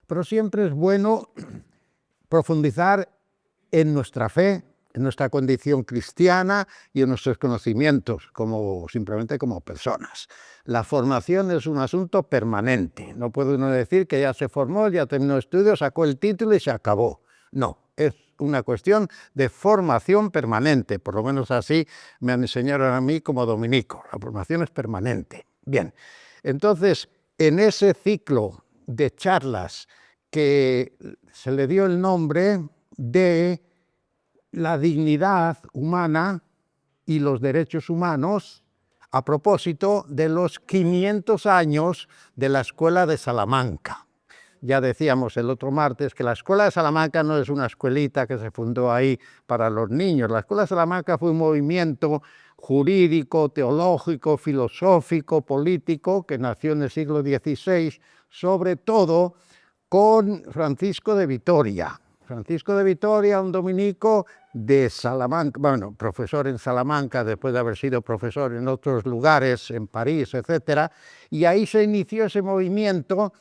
pero siempre es bueno profundizar en nuestra fe, en nuestra condición cristiana y en nuestros conocimientos, simplemente como personas. La formación es un asunto permanente. No puede uno decir que ya se formó, ya terminó estudios, sacó el título y se acabó. No, es una cuestión de formación permanente, por lo menos así me enseñaron a mí como dominico. La formación es permanente. Bien, entonces, en ese ciclo de charlas que se le dio el nombre de la dignidad humana y los derechos humanos, a propósito de los 500 años de la Escuela de Salamanca. Ya decíamos el otro martes que la Escuela de Salamanca no es una escuelita que se fundó ahí para los niños. La Escuela de Salamanca fue un movimiento jurídico, teológico, filosófico, político, que nació en el siglo XVI, sobre todo con Francisco de Vitoria. Francisco de Vitoria, un dominico de Salamanca, bueno, profesor en Salamanca, después de haber sido profesor en otros lugares, en París, etc. Y ahí se inició ese movimiento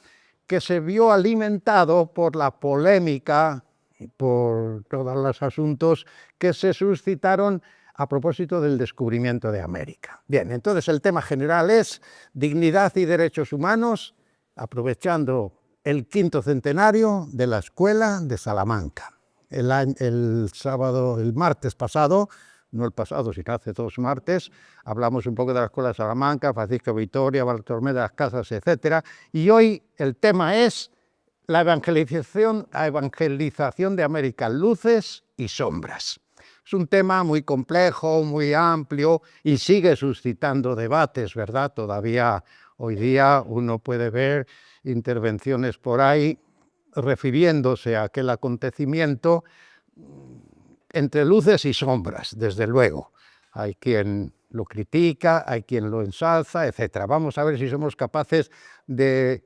que se vio alimentado por la polémica y por todos los asuntos que se suscitaron a propósito del descubrimiento de América. Bien, entonces el tema general es dignidad y derechos humanos, aprovechando el 5º centenario de la Escuela de Salamanca. El martes pasado, no el pasado, sino hace 2 martes, hablamos un poco de la Escuela de Salamanca, Francisco de Vitoria, Bartolomé de las Casas, etc. Y hoy el tema es la evangelización de América, luces y sombras. Es un tema muy complejo, muy amplio y sigue suscitando debates, ¿verdad? Todavía hoy día uno puede ver intervenciones por ahí refiriéndose a aquel acontecimiento entre luces y sombras, desde luego. Hay quien lo critica, hay quien lo ensalza, etc. Vamos a ver si somos capaces de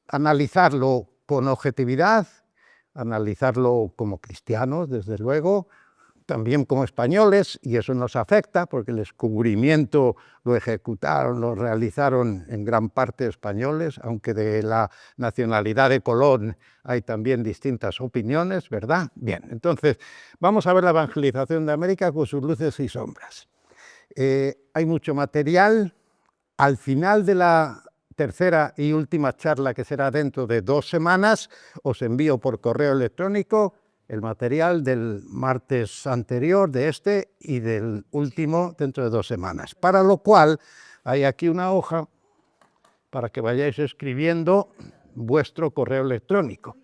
analizarlo con objetividad, analizarlo como cristianos, desde luego, también como españoles, y eso nos afecta porque el descubrimiento lo ejecutaron, lo realizaron en gran parte españoles, aunque de la nacionalidad de Colón hay también distintas opiniones, ¿verdad? Bien, entonces vamos a ver la evangelización de América con sus luces y sombras. Hay mucho material. Al final de la tercera y última charla, que será dentro de 2 semanas, os envío por correo electrónico el material del martes anterior, de este, y del último dentro de 2 semanas. Para lo cual hay aquí una hoja para que vayáis escribiendo vuestro correo electrónico.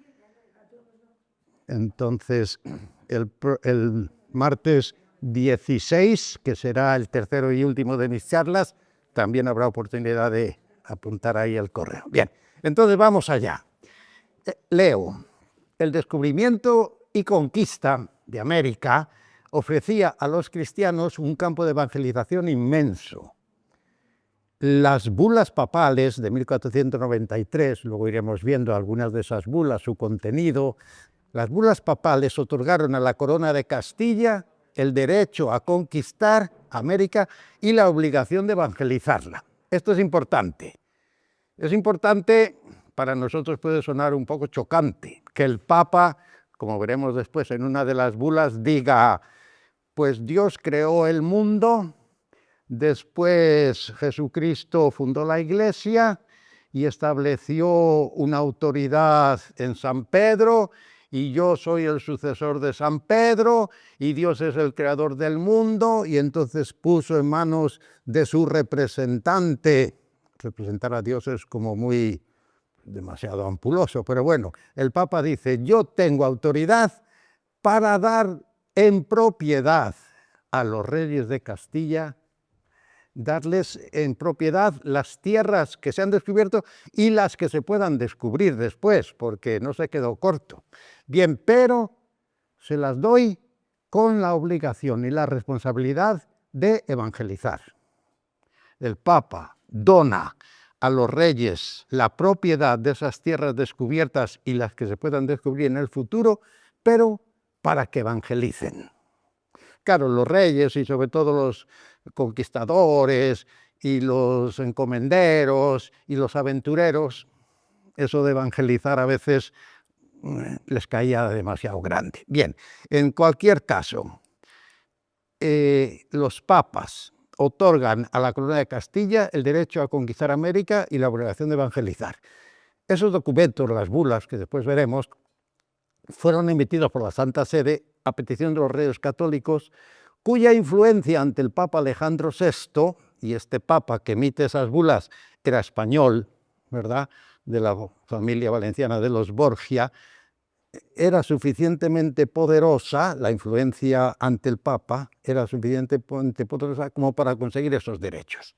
Entonces, el martes 16, que será el tercero y último de mis charlas, también habrá oportunidad de apuntar ahí el correo. Bien, entonces vamos allá. Leo: el descubrimiento y conquista de América ofrecía a los cristianos un campo de evangelización inmenso. Las bulas papales de 1493, luego iremos viendo algunas de esas bulas, su contenido. Las bulas papales otorgaron a la corona de Castilla el derecho a conquistar América y la obligación de evangelizarla. Esto es importante. Es importante, para nosotros puede sonar un poco chocante, que el Papa, como veremos después en una de las bulas, diga: pues Dios creó el mundo, después Jesucristo fundó la Iglesia y estableció una autoridad en San Pedro, y yo soy el sucesor de San Pedro, y Dios es el creador del mundo, y entonces puso en manos de su representante. Representar a Dios es como muy demasiado ampuloso, pero bueno, el Papa dice: yo tengo autoridad para dar en propiedad a los reyes de Castilla, darles en propiedad las tierras que se han descubierto y las que se puedan descubrir después, porque no se quedó corto. Bien, pero se las doy con la obligación y la responsabilidad de evangelizar. El Papa dona a los reyes la propiedad de esas tierras descubiertas y las que se puedan descubrir en el futuro, pero para que evangelicen. Claro, los reyes y sobre todo los conquistadores y los encomenderos y los aventureros Eso de evangelizar a veces les caía demasiado grande. Bien, en cualquier caso, los papas otorgan a la Corona de Castilla el derecho a conquistar América y la obligación de evangelizar. Esos documentos, las bulas, que después veremos, fueron emitidos por la Santa Sede a petición de los reyes católicos, cuya influencia ante el Papa Alejandro VI, y este Papa que emite esas bulas era español, ¿verdad?, de la familia valenciana de los Borgia, era suficientemente poderosa, la influencia ante el Papa era suficientemente poderosa como para conseguir esos derechos.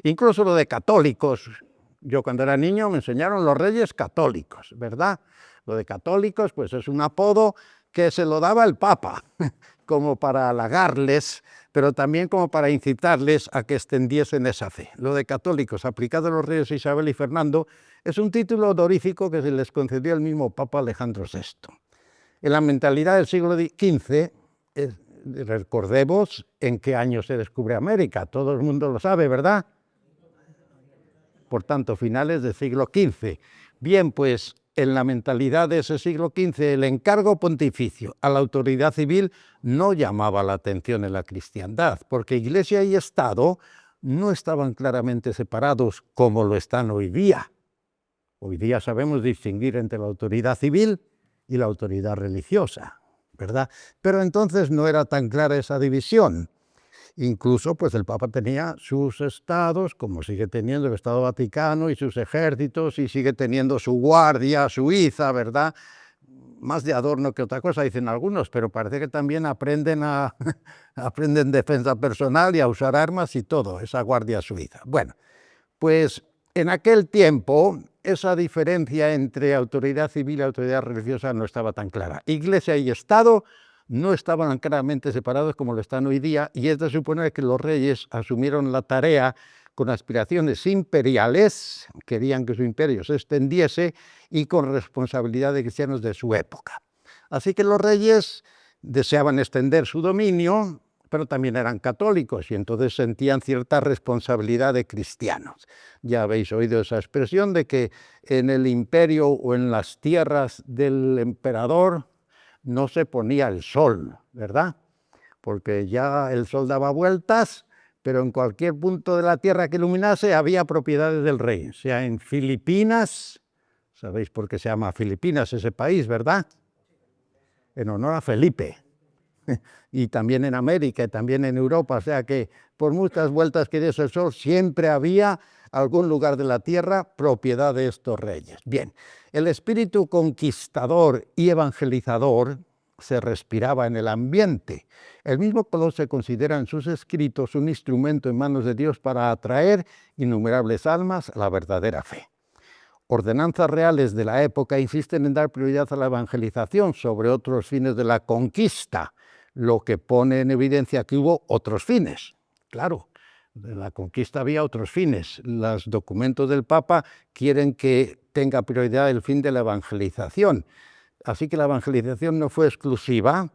Incluso lo de católicos, yo cuando era niño me enseñaron los reyes católicos, ¿verdad? Lo de católicos pues es un apodo que se lo daba el Papa, como para halagarles, pero también como para incitarles a que extendiesen esa fe. Lo de católicos, aplicado a los reyes Isabel y Fernando, es un título honorífico que se les concedió el mismo Papa Alejandro VI. En la mentalidad del siglo XV, recordemos en qué año se descubre América, todo el mundo lo sabe, ¿verdad? Por tanto, finales del siglo XV. Bien, pues en la mentalidad de ese siglo XV, el encargo pontificio a la autoridad civil no llamaba la atención en la cristiandad, porque Iglesia y Estado no estaban claramente separados como lo están hoy día. Hoy día sabemos distinguir entre la autoridad civil y la autoridad religiosa, ¿verdad? Pero entonces no era tan clara esa división. Incluso pues el Papa tenía sus estados, como sigue teniendo el Estado Vaticano y sus ejércitos, y sigue teniendo su guardia suiza, ¿verdad? Más de adorno que otra cosa, dicen algunos, pero parece que también aprenden defensa personal y a usar armas y todo, esa guardia suiza. Bueno, pues en aquel tiempo esa diferencia entre autoridad civil y autoridad religiosa no estaba tan clara. Iglesia y Estado no estaban claramente separados como lo están hoy día, y es de suponer que los reyes asumieron la tarea con aspiraciones imperiales, querían que su imperio se extendiese, y con responsabilidad de cristianos de su época. Así que los reyes deseaban extender su dominio, pero también eran católicos y entonces sentían cierta responsabilidad de cristianos. Ya habéis oído esa expresión de que en el imperio o en las tierras del emperador no se ponía el sol, ¿verdad? Porque ya el sol daba vueltas, pero en cualquier punto de la tierra que iluminase había propiedades del rey. O sea, en Filipinas, sabéis por qué se llama Filipinas ese país, ¿verdad? En honor a Felipe. Y también en América, y también en Europa, o sea que por muchas vueltas que diese el sol, siempre había algún lugar de la tierra propiedad de estos reyes. Bien, el espíritu conquistador y evangelizador se respiraba en el ambiente. El mismo Colón se considera en sus escritos un instrumento en manos de Dios para atraer innumerables almas a la verdadera fe. Ordenanzas reales de la época insisten en dar prioridad a la evangelización sobre otros fines de la conquista, lo que pone en evidencia que hubo otros fines. Claro, de la conquista había otros fines. Los documentos del Papa quieren que tenga prioridad el fin de la evangelización. Así que la evangelización no fue exclusiva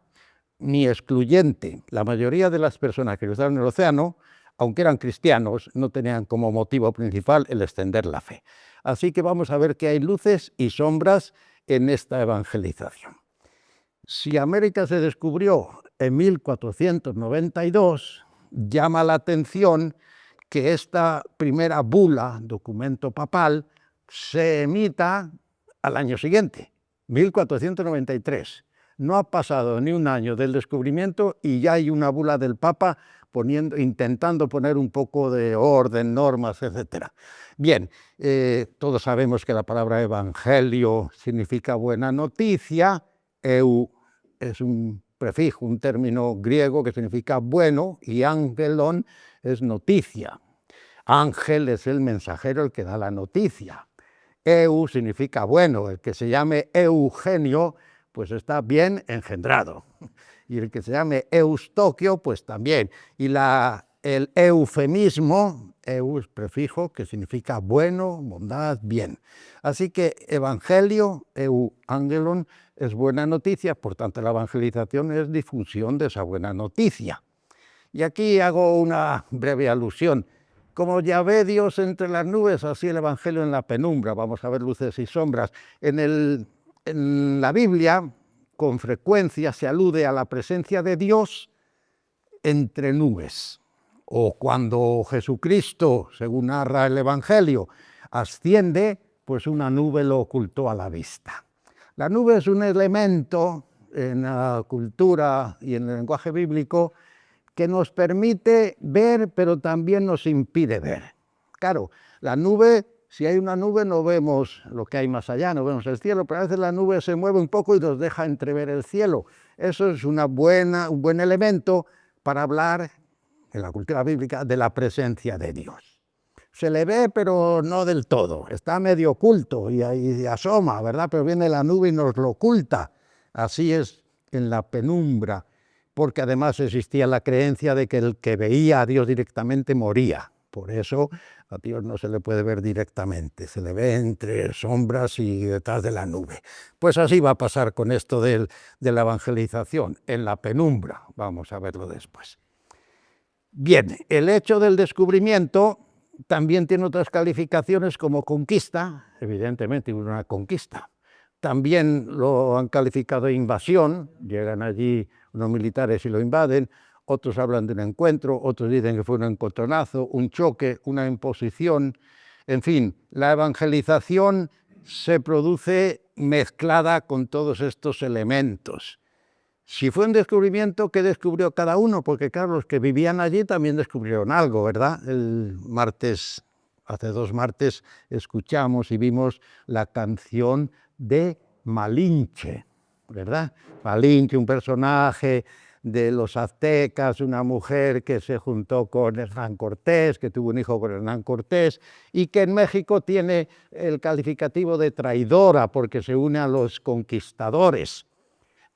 ni excluyente. La mayoría de las personas que cruzaron el océano, aunque eran cristianos, no tenían como motivo principal el extender la fe. Así que vamos a ver que hay luces y sombras en esta evangelización. Si América se descubrió en 1492, llama la atención que esta primera bula, documento papal, se emita al año siguiente, 1493. No ha pasado ni un año del descubrimiento y ya hay una bula del Papa intentando poner un poco de orden, normas, etc. Bien, todos sabemos que la palabra evangelio significa buena noticia. Eu es un prefijo, un término griego que significa bueno, y angelon es noticia. Ángel es el mensajero, el que da la noticia. Eu significa bueno, el que se llame Eugenio, pues está bien engendrado. Y el que se llame Eustoquio, pues también. Y el eufemismo, eu es prefijo, que significa bueno, bondad, bien. Así que evangelio, euangelon, es buena noticia, por tanto la evangelización es difusión de esa buena noticia. Y aquí hago una breve alusión. Como ya ve Dios entre las nubes, así el Evangelio en la penumbra. Vamos a ver luces y sombras. En la Biblia, con frecuencia se alude a la presencia de Dios entre nubes. O cuando Jesucristo, según narra el Evangelio, asciende, pues una nube lo ocultó a la vista. La nube es un elemento en la cultura y en el lenguaje bíblico que nos permite ver, pero también nos impide ver. Claro, la nube, si hay una nube no vemos lo que hay más allá, no vemos el cielo, pero a veces la nube se mueve un poco y nos deja entrever el cielo. Eso es un buen elemento para hablar, en la cultura bíblica, de la presencia de Dios. Se le ve, pero no del todo, está medio oculto y ahí asoma, ¿verdad? Pero viene la nube y nos lo oculta. Así es en la penumbra, porque además existía la creencia de que el que veía a Dios directamente moría. Por eso a Dios no se le puede ver directamente, se le ve entre sombras y detrás de la nube. Pues así va a pasar con esto de la evangelización, en la penumbra. Vamos a verlo después. Bien, el hecho del descubrimiento también tiene otras calificaciones como conquista, evidentemente una conquista. También lo han calificado de invasión, llegan allí unos militares y lo invaden, otros hablan de un encuentro, otros dicen que fue un encontronazo, un choque, una imposición. En fin, la evangelización se produce mezclada con todos estos elementos. Si fue un descubrimiento, ¿qué descubrió cada uno? Porque claro, los que vivían allí también descubrieron algo, ¿verdad? Hace 2 martes, escuchamos y vimos la canción de Malinche, ¿verdad? Malinche, un personaje de los aztecas, una mujer que se juntó con Hernán Cortés, que tuvo un hijo con Hernán Cortés, y que en México tiene el calificativo de traidora porque se une a los conquistadores.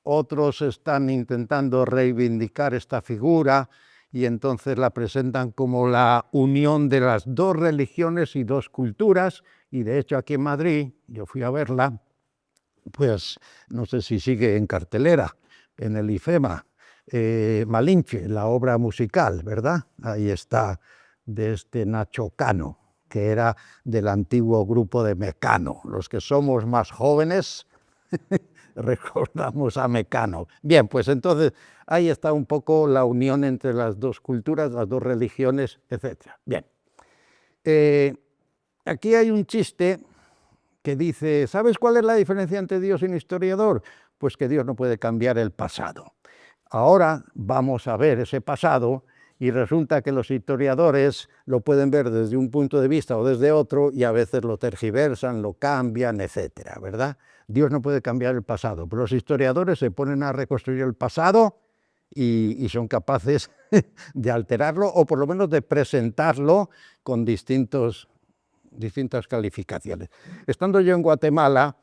Otros están intentando reivindicar esta figura y entonces la presentan como la unión de las 2 religiones y 2 culturas, y de hecho aquí en Madrid, yo fui a verla, pues no sé si sigue en cartelera, en el IFEMA, Malinche, la obra musical, ¿verdad? Ahí está, de Nacho Cano, que era del antiguo grupo de Mecano. Los que somos más jóvenes recordamos a Mecano. Bien, pues entonces ahí está un poco la unión entre las 2 culturas, las 2 religiones, etc. Bien, aquí hay un chiste que dice, ¿sabes cuál es la diferencia entre Dios y un historiador? Pues que Dios no puede cambiar el pasado. Ahora vamos a ver ese pasado y resulta que los historiadores lo pueden ver desde un punto de vista o desde otro y a veces lo tergiversan, lo cambian, etcétera, ¿verdad? Dios no puede cambiar el pasado, pero los historiadores se ponen a reconstruir el pasado y son capaces de alterarlo o por lo menos de presentarlo con distintas calificaciones. Estando yo en Guatemala,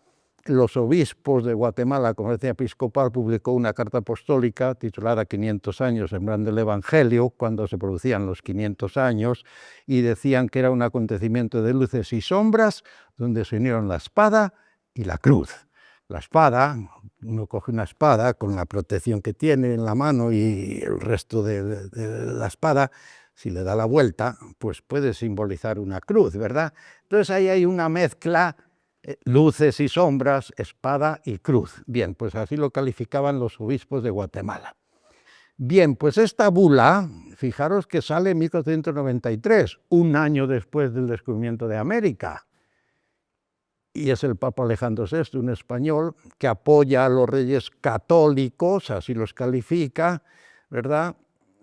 los obispos de Guatemala, la Conferencia Episcopal, publicó una carta apostólica titulada 500 años sembrando el Evangelio, cuando se producían los 500 años, y decían que era un acontecimiento de luces y sombras, donde se unieron la espada y la cruz. La espada, uno coge una espada con la protección que tiene en la mano y el resto de la espada, si le da la vuelta, pues puede simbolizar una cruz, ¿verdad? Entonces ahí hay una mezcla, luces y sombras, espada y cruz. Bien, pues así lo calificaban los obispos de Guatemala. Bien, pues esta bula, fijaros que sale en 1493, un año después del descubrimiento de América. Y es el Papa Alejandro VI, un español, que apoya a los reyes católicos, así los califica, ¿verdad?,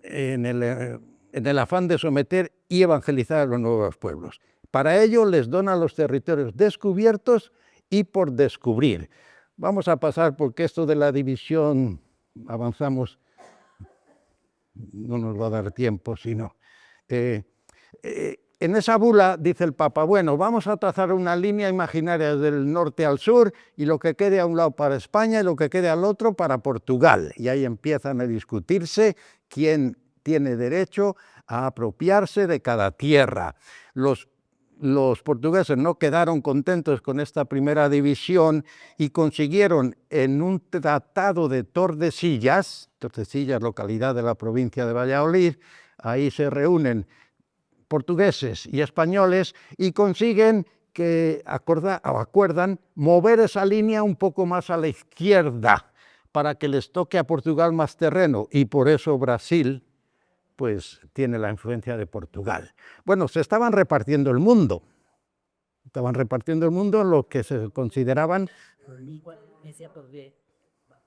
en el afán de someter y evangelizar a los nuevos pueblos. Para ello les dona los territorios descubiertos y por descubrir. Vamos a pasar porque esto de la división, avanzamos, no nos va a dar tiempo, sino... en esa bula dice el Papa, bueno, vamos a trazar una línea imaginaria del norte al sur y lo que quede a un lado para España y lo que quede al otro para Portugal. Y ahí empiezan a discutirse quién tiene derecho a apropiarse de cada tierra. Los portugueses no quedaron contentos con esta primera división y consiguieron en un tratado de Tordesillas, localidad de la provincia de Valladolid, ahí se reúnen portugueses y españoles y consiguen que acuerdan mover esa línea un poco más a la izquierda para que les toque a Portugal más terreno, y por eso Brasil pues tiene la influencia de Portugal. Bueno, se estaban repartiendo el mundo en lo que se consideraban...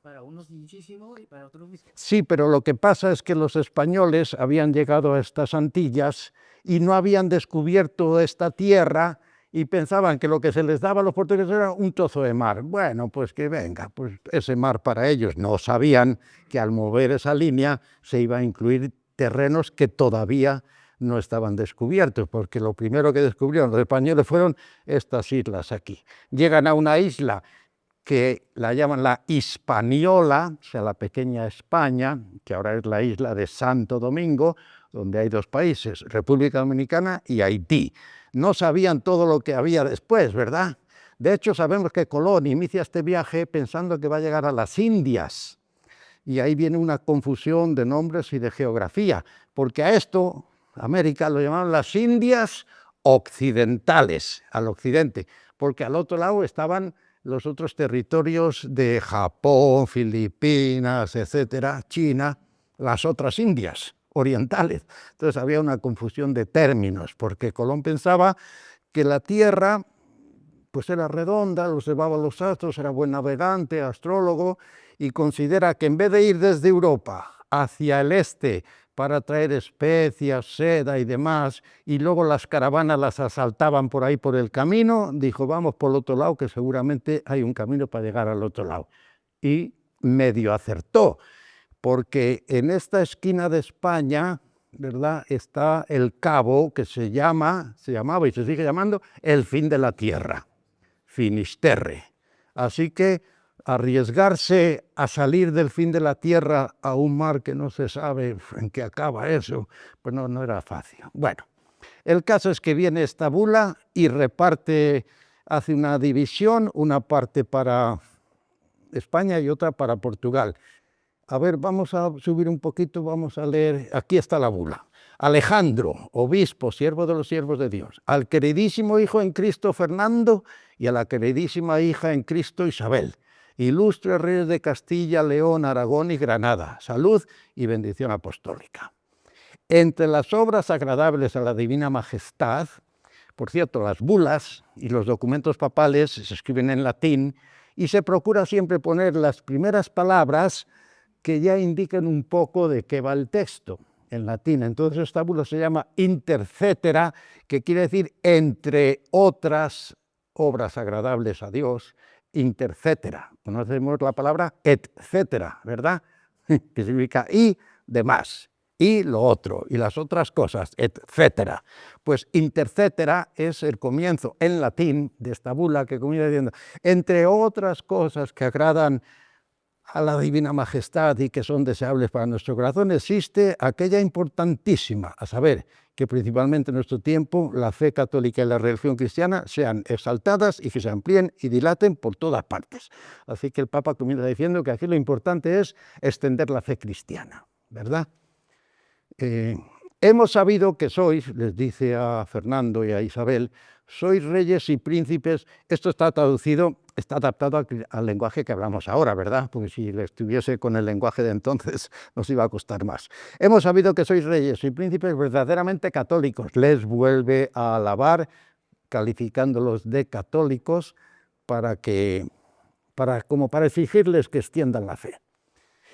Para unos muchísimo y para otros... Sí, pero lo que pasa es que los españoles habían llegado a estas Antillas y no habían descubierto esta tierra y pensaban que lo que se les daba a los portugueses era un trozo de mar. Bueno, pues que venga, pues ese mar para ellos. No sabían que al mover esa línea se iba a incluir terrenos que todavía no estaban descubiertos, porque lo primero que descubrieron los españoles fueron estas islas aquí. Llegan a una isla que la llaman la Hispaniola, o sea, la pequeña España, que ahora es la isla de Santo Domingo, donde hay dos países, República Dominicana y Haití. No sabían todo lo que había después, ¿verdad? De hecho, sabemos que Colón inicia este viaje pensando que va a llegar a las Indias, y ahí viene una confusión de nombres y de geografía, porque a esto, América, lo llamaban las Indias occidentales, al occidente, porque al otro lado estaban los otros territorios de Japón, Filipinas, etcétera, China, las otras Indias orientales. Entonces había una confusión de términos, porque Colón pensaba que la Tierra pues era redonda, lo observaba los astros, era buen navegante, astrólogo, y considera que en vez de ir desde Europa hacia el este para traer especias, seda y demás, y luego las caravanas las asaltaban por ahí por el camino, dijo, vamos por el otro lado, que seguramente hay un camino para llegar al otro lado. Y medio acertó, porque en esta esquina de España, ¿verdad?, está el cabo que se llamaba y se sigue llamando el fin de la tierra, Finisterre. Así que arriesgarse a salir del fin de la tierra a un mar que no se sabe en qué acaba eso, pues no era fácil. Bueno, el caso es que viene esta bula y reparte, hace una división, una parte para España y otra para Portugal. A ver, vamos a subir un poquito, vamos a leer, aquí está la bula. Alejandro, obispo, siervo de los siervos de Dios, al queridísimo hijo en Cristo Fernando y a la queridísima hija en Cristo Isabel, ilustres reyes de Castilla, León, Aragón y Granada, salud y bendición apostólica. Entre las obras agradables a la divina majestad, por cierto, las bulas y los documentos papales se escriben en latín y se procura siempre poner las primeras palabras que ya indiquen un poco de qué va el texto en latín. Entonces esta bula se llama intercetera, que quiere decir entre otras obras agradables a Dios, intercetera. Conocemos la palabra etcétera, ¿verdad? Que significa y demás, y lo otro, y las otras cosas, etcétera. Pues intercetera es el comienzo en latín de esta bula que comienza diciendo, entre otras cosas que agradan a la divina majestad y que son deseables para nuestro corazón, existe aquella importantísima, a saber, que principalmente en nuestro tiempo la fe católica y la religión cristiana sean exaltadas y que se amplíen y dilaten por todas partes. Así que el Papa comienza diciendo que aquí lo importante es extender la fe cristiana, ¿verdad? Hemos sabido que sois, les dice a Fernando y a Isabel, sois reyes y príncipes. Esto está traducido, está adaptado al lenguaje que hablamos ahora, ¿verdad? Porque si estuviese con el lenguaje de entonces nos iba a costar más. Hemos sabido que sois reyes y príncipes verdaderamente católicos. Les vuelve a alabar, calificándolos de católicos para exigirles que extiendan la fe.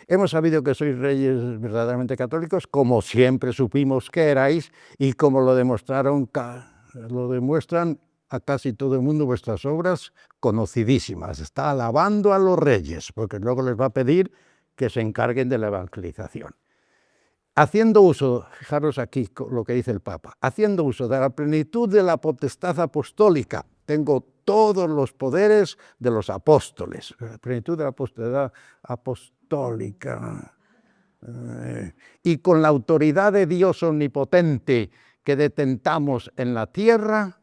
Hemos sabido que sois reyes verdaderamente católicos, como siempre supimos que erais, y como lo demuestran a casi todo el mundo vuestras obras conocidísimas. Está alabando a los reyes, porque luego les va a pedir que se encarguen de la evangelización. Haciendo uso, fijaros aquí lo que dice el Papa, haciendo uso de la plenitud de la potestad apostólica, tengo todos los poderes de los apóstoles, la plenitud de la potestad apostólica, y con la autoridad de Dios omnipotente que detentamos en la tierra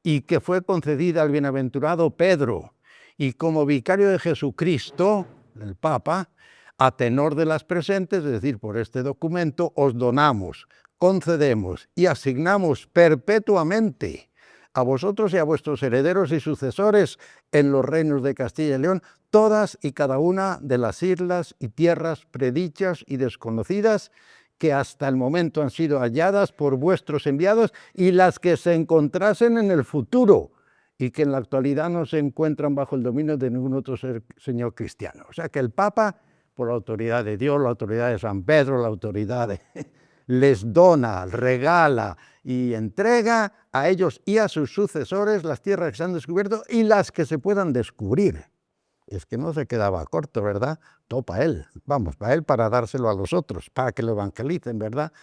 y que fue concedida al bienaventurado Pedro, y como vicario de Jesucristo, el Papa, a tenor de las presentes, es decir, por este documento, os donamos concedemos y asignamos perpetuamente a vosotros y a vuestros herederos y sucesores en los reinos de Castilla y León, todas y cada una de las islas y tierras predichas y desconocidas que hasta el momento han sido halladas por vuestros enviados y las que se encontrasen en el futuro y que en la actualidad no se encuentran bajo el dominio de ningún otro señor cristiano. O sea que el Papa, por la autoridad de Dios, la autoridad de San Pedro, la autoridad de... les dona, regala y entrega a ellos y a sus sucesores las tierras que se han descubierto y las que se puedan descubrir. Es que no se quedaba corto, ¿verdad? Todo para él, vamos, para él para dárselo a los otros, para que lo evangelicen, ¿verdad?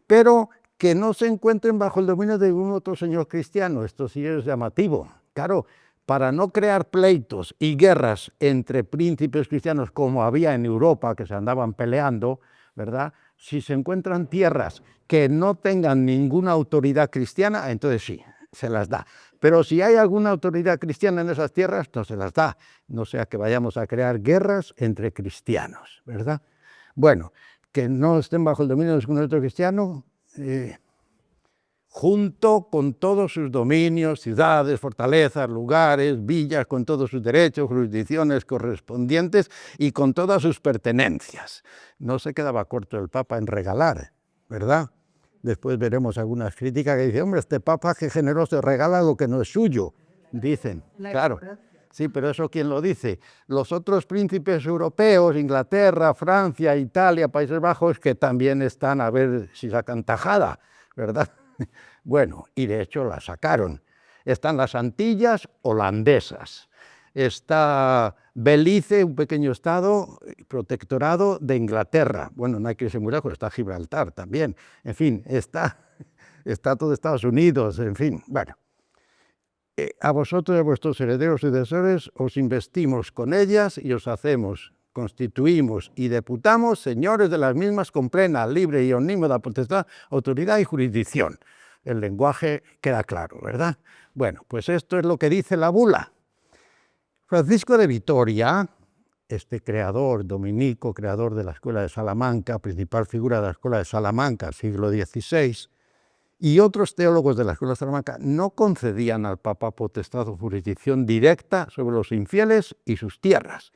Pero que no se encuentren bajo el dominio de ningún otro señor cristiano, esto sí es llamativo. Claro, para no crear pleitos y guerras entre príncipes cristianos como había en Europa, que se andaban peleando, ¿verdad? Si se encuentran tierras que no tengan ninguna autoridad cristiana, entonces sí, se las da. Pero si hay alguna autoridad cristiana en esas tierras, no se las da. No sea que vayamos a crear guerras entre cristianos, ¿verdad? Bueno, que no estén bajo el dominio de ningún otro cristiano, junto con todos sus dominios, ciudades, fortalezas, lugares, villas, con todos sus derechos, jurisdicciones correspondientes y con todas sus pertenencias. No se quedaba corto el Papa en regalar, ¿verdad? Después veremos algunas críticas que dicen, hombre, este Papa qué generoso regala lo que no es suyo, dicen, claro. Sí, pero eso ¿quién lo dice? Los otros príncipes europeos, Inglaterra, Francia, Italia, Países Bajos, que también están a ver si sacan tajada, ¿verdad? Bueno, y de hecho la sacaron. Están las Antillas holandesas. Está Belice, un pequeño estado protectorado de Inglaterra. Bueno, no hay que irse muy lejos, está Gibraltar también. En fin, está todo Estados Unidos, en fin, bueno. A vosotros y a vuestros herederos y sucesores os investimos con ellas y os hacemos, constituimos y deputamos señores de las mismas con plena, libre y omnímoda potestad, autoridad y jurisdicción. El lenguaje queda claro, ¿verdad? Bueno, pues esto es lo que dice la bula. Francisco de Vitoria, este creador dominico, creador de la Escuela de Salamanca, principal figura de la Escuela de Salamanca, siglo XVI, y otros teólogos de la Escuela de Salamanca no concedían al Papa potestad o jurisdicción directa sobre los infieles y sus tierras.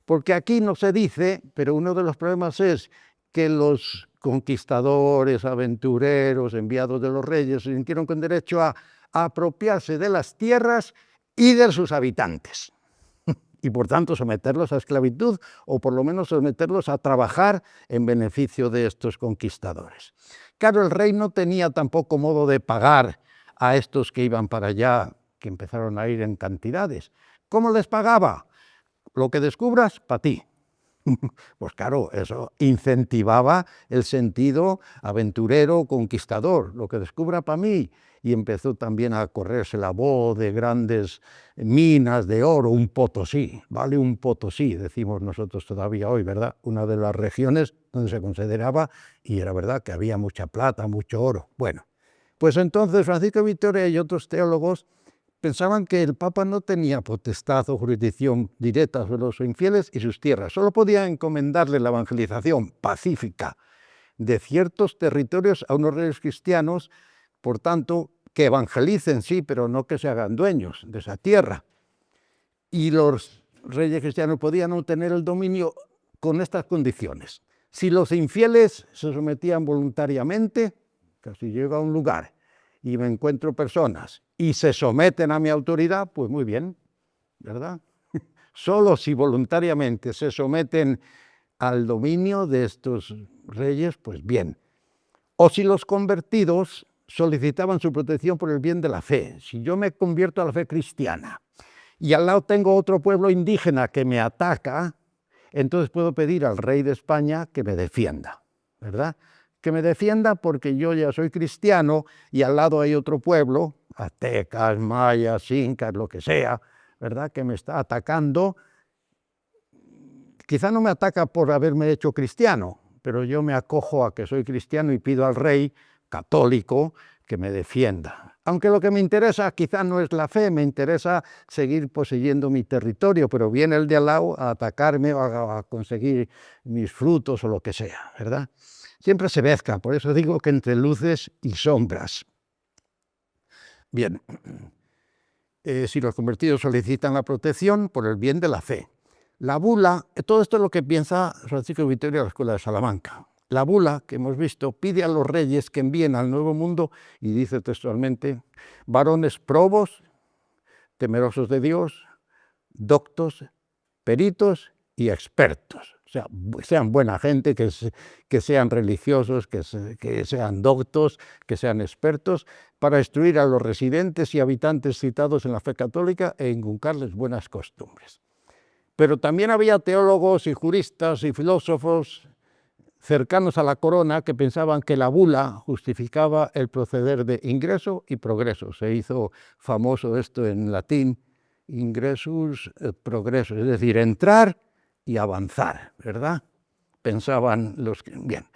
Porque aquí no se dice, pero uno de los problemas es que los conquistadores, aventureros, enviados de los reyes, se sintieron con derecho a apropiarse de las tierras y de sus habitantes. Y por tanto someterlos a esclavitud o por lo menos someterlos a trabajar en beneficio de estos conquistadores. Claro, el rey no tenía tampoco modo de pagar a estos que iban para allá, que empezaron a ir en cantidades. ¿Cómo les pagaba? Lo que descubras, para ti. Pues claro, eso incentivaba el sentido aventurero, conquistador, lo que descubra para mí. Y empezó también a correrse la voz de grandes minas de oro, un Potosí, vale un Potosí, decimos nosotros todavía hoy, ¿verdad? Una de las regiones donde se consideraba, y era verdad, que había mucha plata, mucho oro. Bueno, pues entonces Francisco de Vitoria y otros teólogos pensaban que el Papa no tenía potestad o jurisdicción directa sobre los infieles y sus tierras, solo podía encomendarle la evangelización pacífica de ciertos territorios a unos reyes cristianos, por tanto, que evangelicen, sí, pero no que se hagan dueños de esa tierra. Y los reyes cristianos podían obtener el dominio con estas condiciones. Si los infieles se sometían voluntariamente, casi llego a un lugar y me encuentro personas y se someten a mi autoridad, pues muy bien, ¿verdad? Solo si voluntariamente se someten al dominio de estos reyes, pues bien. O si los convertidos solicitaban su protección por el bien de la fe. Si yo me convierto a la fe cristiana y al lado tengo otro pueblo indígena que me ataca, entonces puedo pedir al rey de España que me defienda, ¿verdad? Que me defienda porque yo ya soy cristiano y al lado hay otro pueblo, aztecas, mayas, incas, lo que sea, ¿verdad? Que me está atacando. Quizá no me ataca por haberme hecho cristiano, pero yo me acojo a que soy cristiano y pido al rey católico que me defienda. Aunque lo que me interesa quizá no es la fe, me interesa seguir poseyendo mi territorio, pero viene el de al lado a atacarme o a conseguir mis frutos o lo que sea, ¿verdad? siempre se mezcla, por eso digo que entre luces y sombras. Bien, si los convertidos solicitan la protección por el bien de la fe. La bula, todo esto es lo que piensa Francisco Vitoria de la Escuela de Salamanca. La bula que hemos visto pide a los reyes que envíen al Nuevo Mundo, y dice textualmente, varones probos, temerosos de Dios, doctos, peritos y expertos. O sea, sean buena gente, que sean religiosos, que sean doctos, que sean expertos, para instruir a los residentes y habitantes citados en la fe católica e inculcarles buenas costumbres. Pero también había teólogos y juristas y filósofos cercanos a la corona que pensaban que la bula justificaba el proceder de ingreso y progreso. Se hizo famoso esto en latín, ingressus et progressus, es decir, entrar y avanzar, ¿verdad? Pensaban los que... Bien,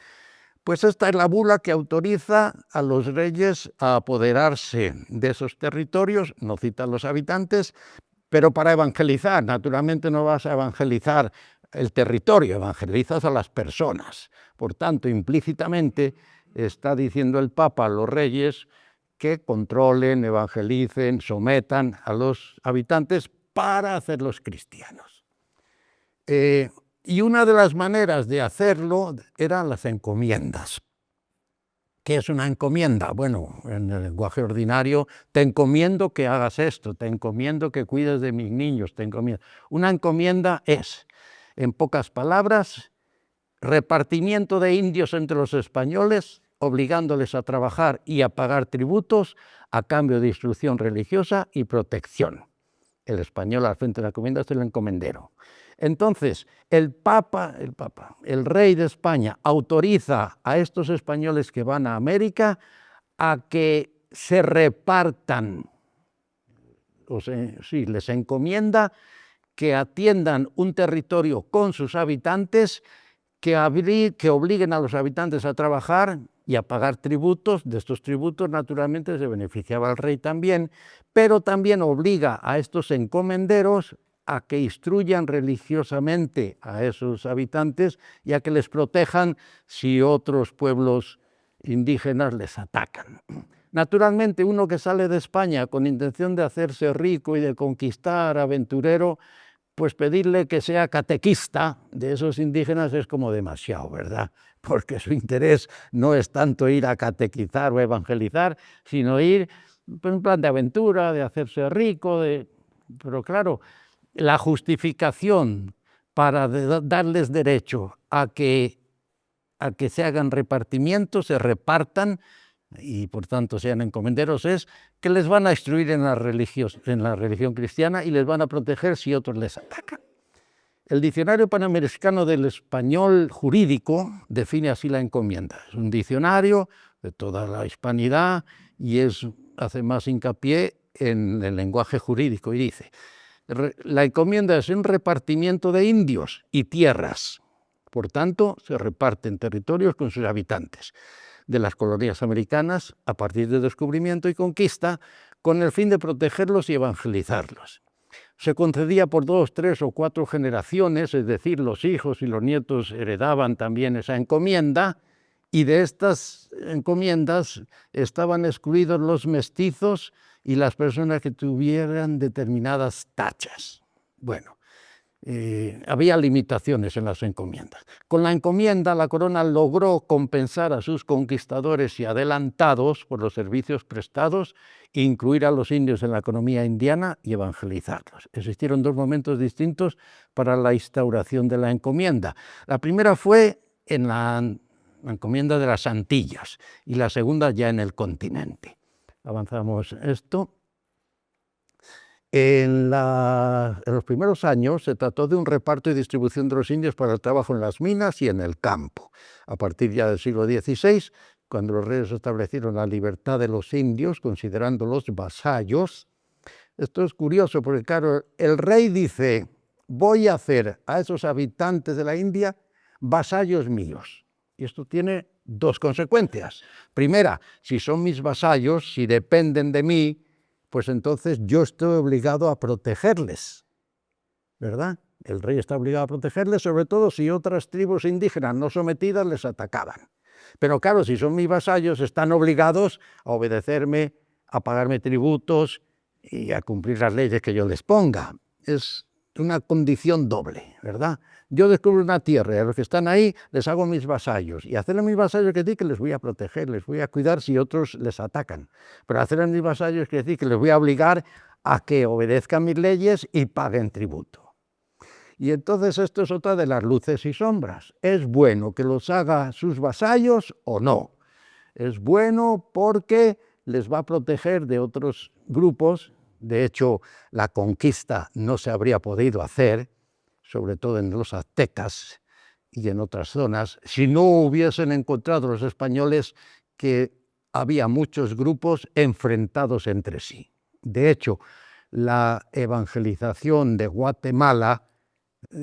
pues esta es la bula que autoriza a los reyes a apoderarse de esos territorios, no cita a los habitantes, pero para evangelizar. Naturalmente no vas a evangelizar el territorio, evangelizas a las personas. Por tanto, implícitamente está diciendo el Papa a los reyes que controlen, evangelicen, sometan a los habitantes para hacerlos cristianos. Y una de las maneras de hacerlo eran las encomiendas. ¿Qué es una encomienda? Bueno, en el lenguaje ordinario, te encomiendo que hagas esto, te encomiendo que cuides de mis niños, te encomiendo. Una encomienda es, en pocas palabras, repartimiento de indios entre los españoles, obligándoles a trabajar y a pagar tributos a cambio de instrucción religiosa y protección. El español al frente de la encomienda es el encomendero. Entonces, el rey de España autoriza a estos españoles que van a América a que se repartan, les encomienda que atiendan un territorio con sus habitantes, que obliguen a los habitantes a trabajar y a pagar tributos. De estos tributos, naturalmente, se beneficiaba el rey también, pero también obliga a estos encomenderos a que instruyan religiosamente a esos habitantes y a que les protejan si otros pueblos indígenas les atacan. Naturalmente, uno que sale de España con intención de hacerse rico y de conquistar, aventurero, pues pedirle que sea catequista de esos indígenas es como demasiado, ¿verdad? Porque su interés no es tanto ir a catequizar o evangelizar, sino ir en plan de aventura, de hacerse rico, pero claro, la justificación para darles derecho a que se hagan repartimientos, se repartan y por tanto sean encomenderos, es que les van a instruir en la religión cristiana y les van a proteger si otros les atacan. El Diccionario Panamericano del Español Jurídico define así la encomienda. Es un diccionario de toda la hispanidad y hace más hincapié en el lenguaje jurídico y dice: la encomienda es un repartimiento de indios y tierras. Por tanto, se reparten territorios con sus habitantes de las colonias americanas a partir del descubrimiento y conquista, con el fin de protegerlos y evangelizarlos. Se concedía por 2, 3 o 4 generaciones, es decir, los hijos y los nietos heredaban también esa encomienda, y de estas encomiendas estaban excluidos los mestizos y las personas que tuvieran determinadas tachas. Bueno, había limitaciones en las encomiendas. Con la encomienda, la corona logró compensar a sus conquistadores y adelantados por los servicios prestados, incluir a los indios en la economía indiana y evangelizarlos. Existieron 2 momentos distintos para la instauración de la encomienda. La primera fue en la encomienda de las Antillas y la segunda ya en el continente. Avanzamos esto. En los primeros años se trató de un reparto y distribución de los indios para el trabajo en las minas y en el campo. A partir ya del siglo XVI, cuando los reyes establecieron la libertad de los indios, considerándolos vasallos, esto es curioso porque, claro, el rey dice: voy a hacer a esos habitantes de la India vasallos míos. Y esto tiene 2 consecuencias. Primera, si son mis vasallos, si dependen de mí, pues entonces yo estoy obligado a protegerles, ¿verdad? El rey está obligado a protegerles, sobre todo si otras tribus indígenas no sometidas les atacaban. Pero claro, si son mis vasallos, están obligados a obedecerme, a pagarme tributos y a cumplir las leyes que yo les ponga. Es una condición doble, ¿verdad? Yo descubro una tierra y a los que están ahí les hago mis vasallos. Y hacerle mis vasallos quiere decir que les voy a proteger, les voy a cuidar si otros les atacan. Pero hacerle mis vasallos quiere decir que les voy a obligar a que obedezcan mis leyes y paguen tributo. Y entonces esto es otra de las luces y sombras. ¿Es bueno que los haga sus vasallos o no? Es bueno porque les va a proteger de otros grupos. De hecho, la conquista no se habría podido hacer, sobre todo en los aztecas y en otras zonas, si no hubiesen encontrado los españoles que había muchos grupos enfrentados entre sí. De hecho, la evangelización de Guatemala,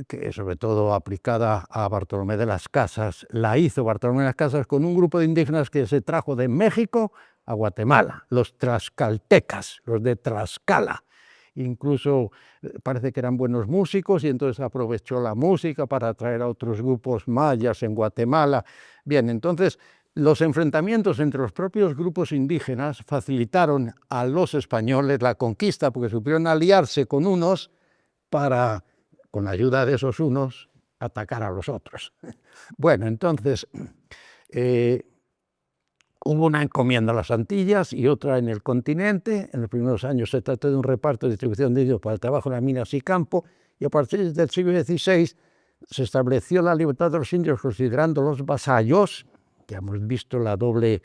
que sobre todo aplicada a Bartolomé de las Casas, la hizo Bartolomé de las Casas con un grupo de indígenas que se trajo de México a Guatemala, los tlaxcaltecas, los de Tlaxcala. Incluso parece que eran buenos músicos y entonces aprovechó la música para atraer a otros grupos mayas en Guatemala. Bien, entonces los enfrentamientos entre los propios grupos indígenas facilitaron a los españoles la conquista porque supieron aliarse con unos para, con la ayuda de esos unos, atacar a los otros. Bueno, entonces hubo una encomienda a las Antillas y otra en el continente. En los primeros años se trató de un reparto de distribución de indios para el trabajo en las minas y campo, y a partir del siglo XVI se estableció la libertad de los indios considerando los vasallos, ya hemos visto la doble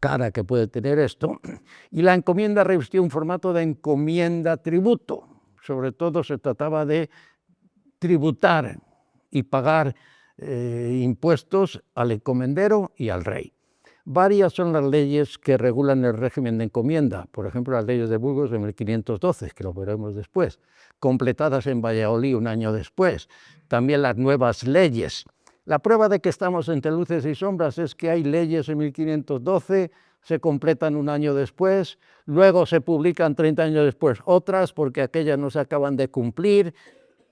cara que puede tener esto, y la encomienda revistió un formato de encomienda-tributo. Sobre todo se trataba de tributar y pagar impuestos al encomendero y al rey. Varias son las leyes que regulan el régimen de encomienda, por ejemplo las leyes de Burgos de 1512, que lo veremos después, completadas en Valladolid un año después, también las nuevas leyes. La prueba de que estamos entre luces y sombras es que hay leyes en 1512, se completan un año después, luego se publican 30 años después otras porque aquellas no se acaban de cumplir.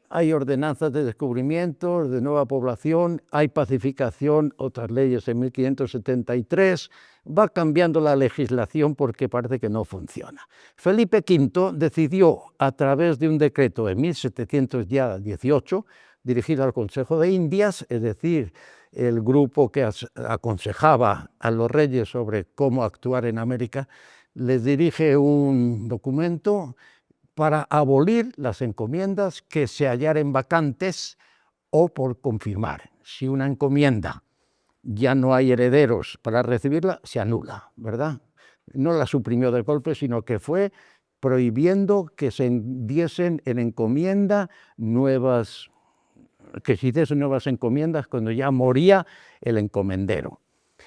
Hay ordenanzas de descubrimiento, de nueva población, hay pacificación, otras leyes en 1573, va cambiando la legislación porque parece que no funciona. Felipe V decidió, a través de un decreto en 1718, dirigido al Consejo de Indias, es decir, el grupo que aconsejaba a los reyes sobre cómo actuar en América, les dirige un documento para abolir las encomiendas que se hallaren vacantes o por confirmar. Si una encomienda ya no hay herederos para recibirla, se anula, ¿verdad? No la suprimió de golpe, sino que fue prohibiendo que se diesen en encomienda nuevas, que se hiciesen nuevas encomiendas cuando ya moría el encomendero.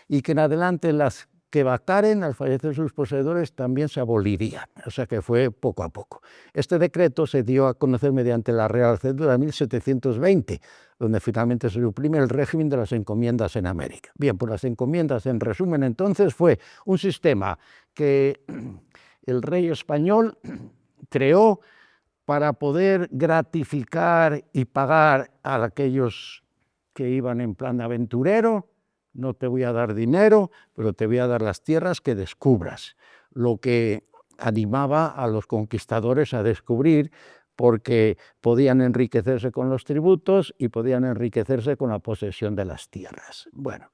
Y que en adelante las que vacaren, al fallecer sus poseedores, también se abolirían, o sea que fue poco a poco. Este decreto se dio a conocer mediante la Real Cédula de 1720, donde finalmente se suprime el régimen de las encomiendas en América. Bien, pues las encomiendas, en resumen, entonces, fue un sistema que el rey español creó para poder gratificar y pagar a aquellos que iban en plan aventurero. No te voy a dar dinero, pero te voy a dar las tierras que descubras, lo que animaba a los conquistadores a descubrir, porque podían enriquecerse con los tributos y podían enriquecerse con la posesión de las tierras. Bueno,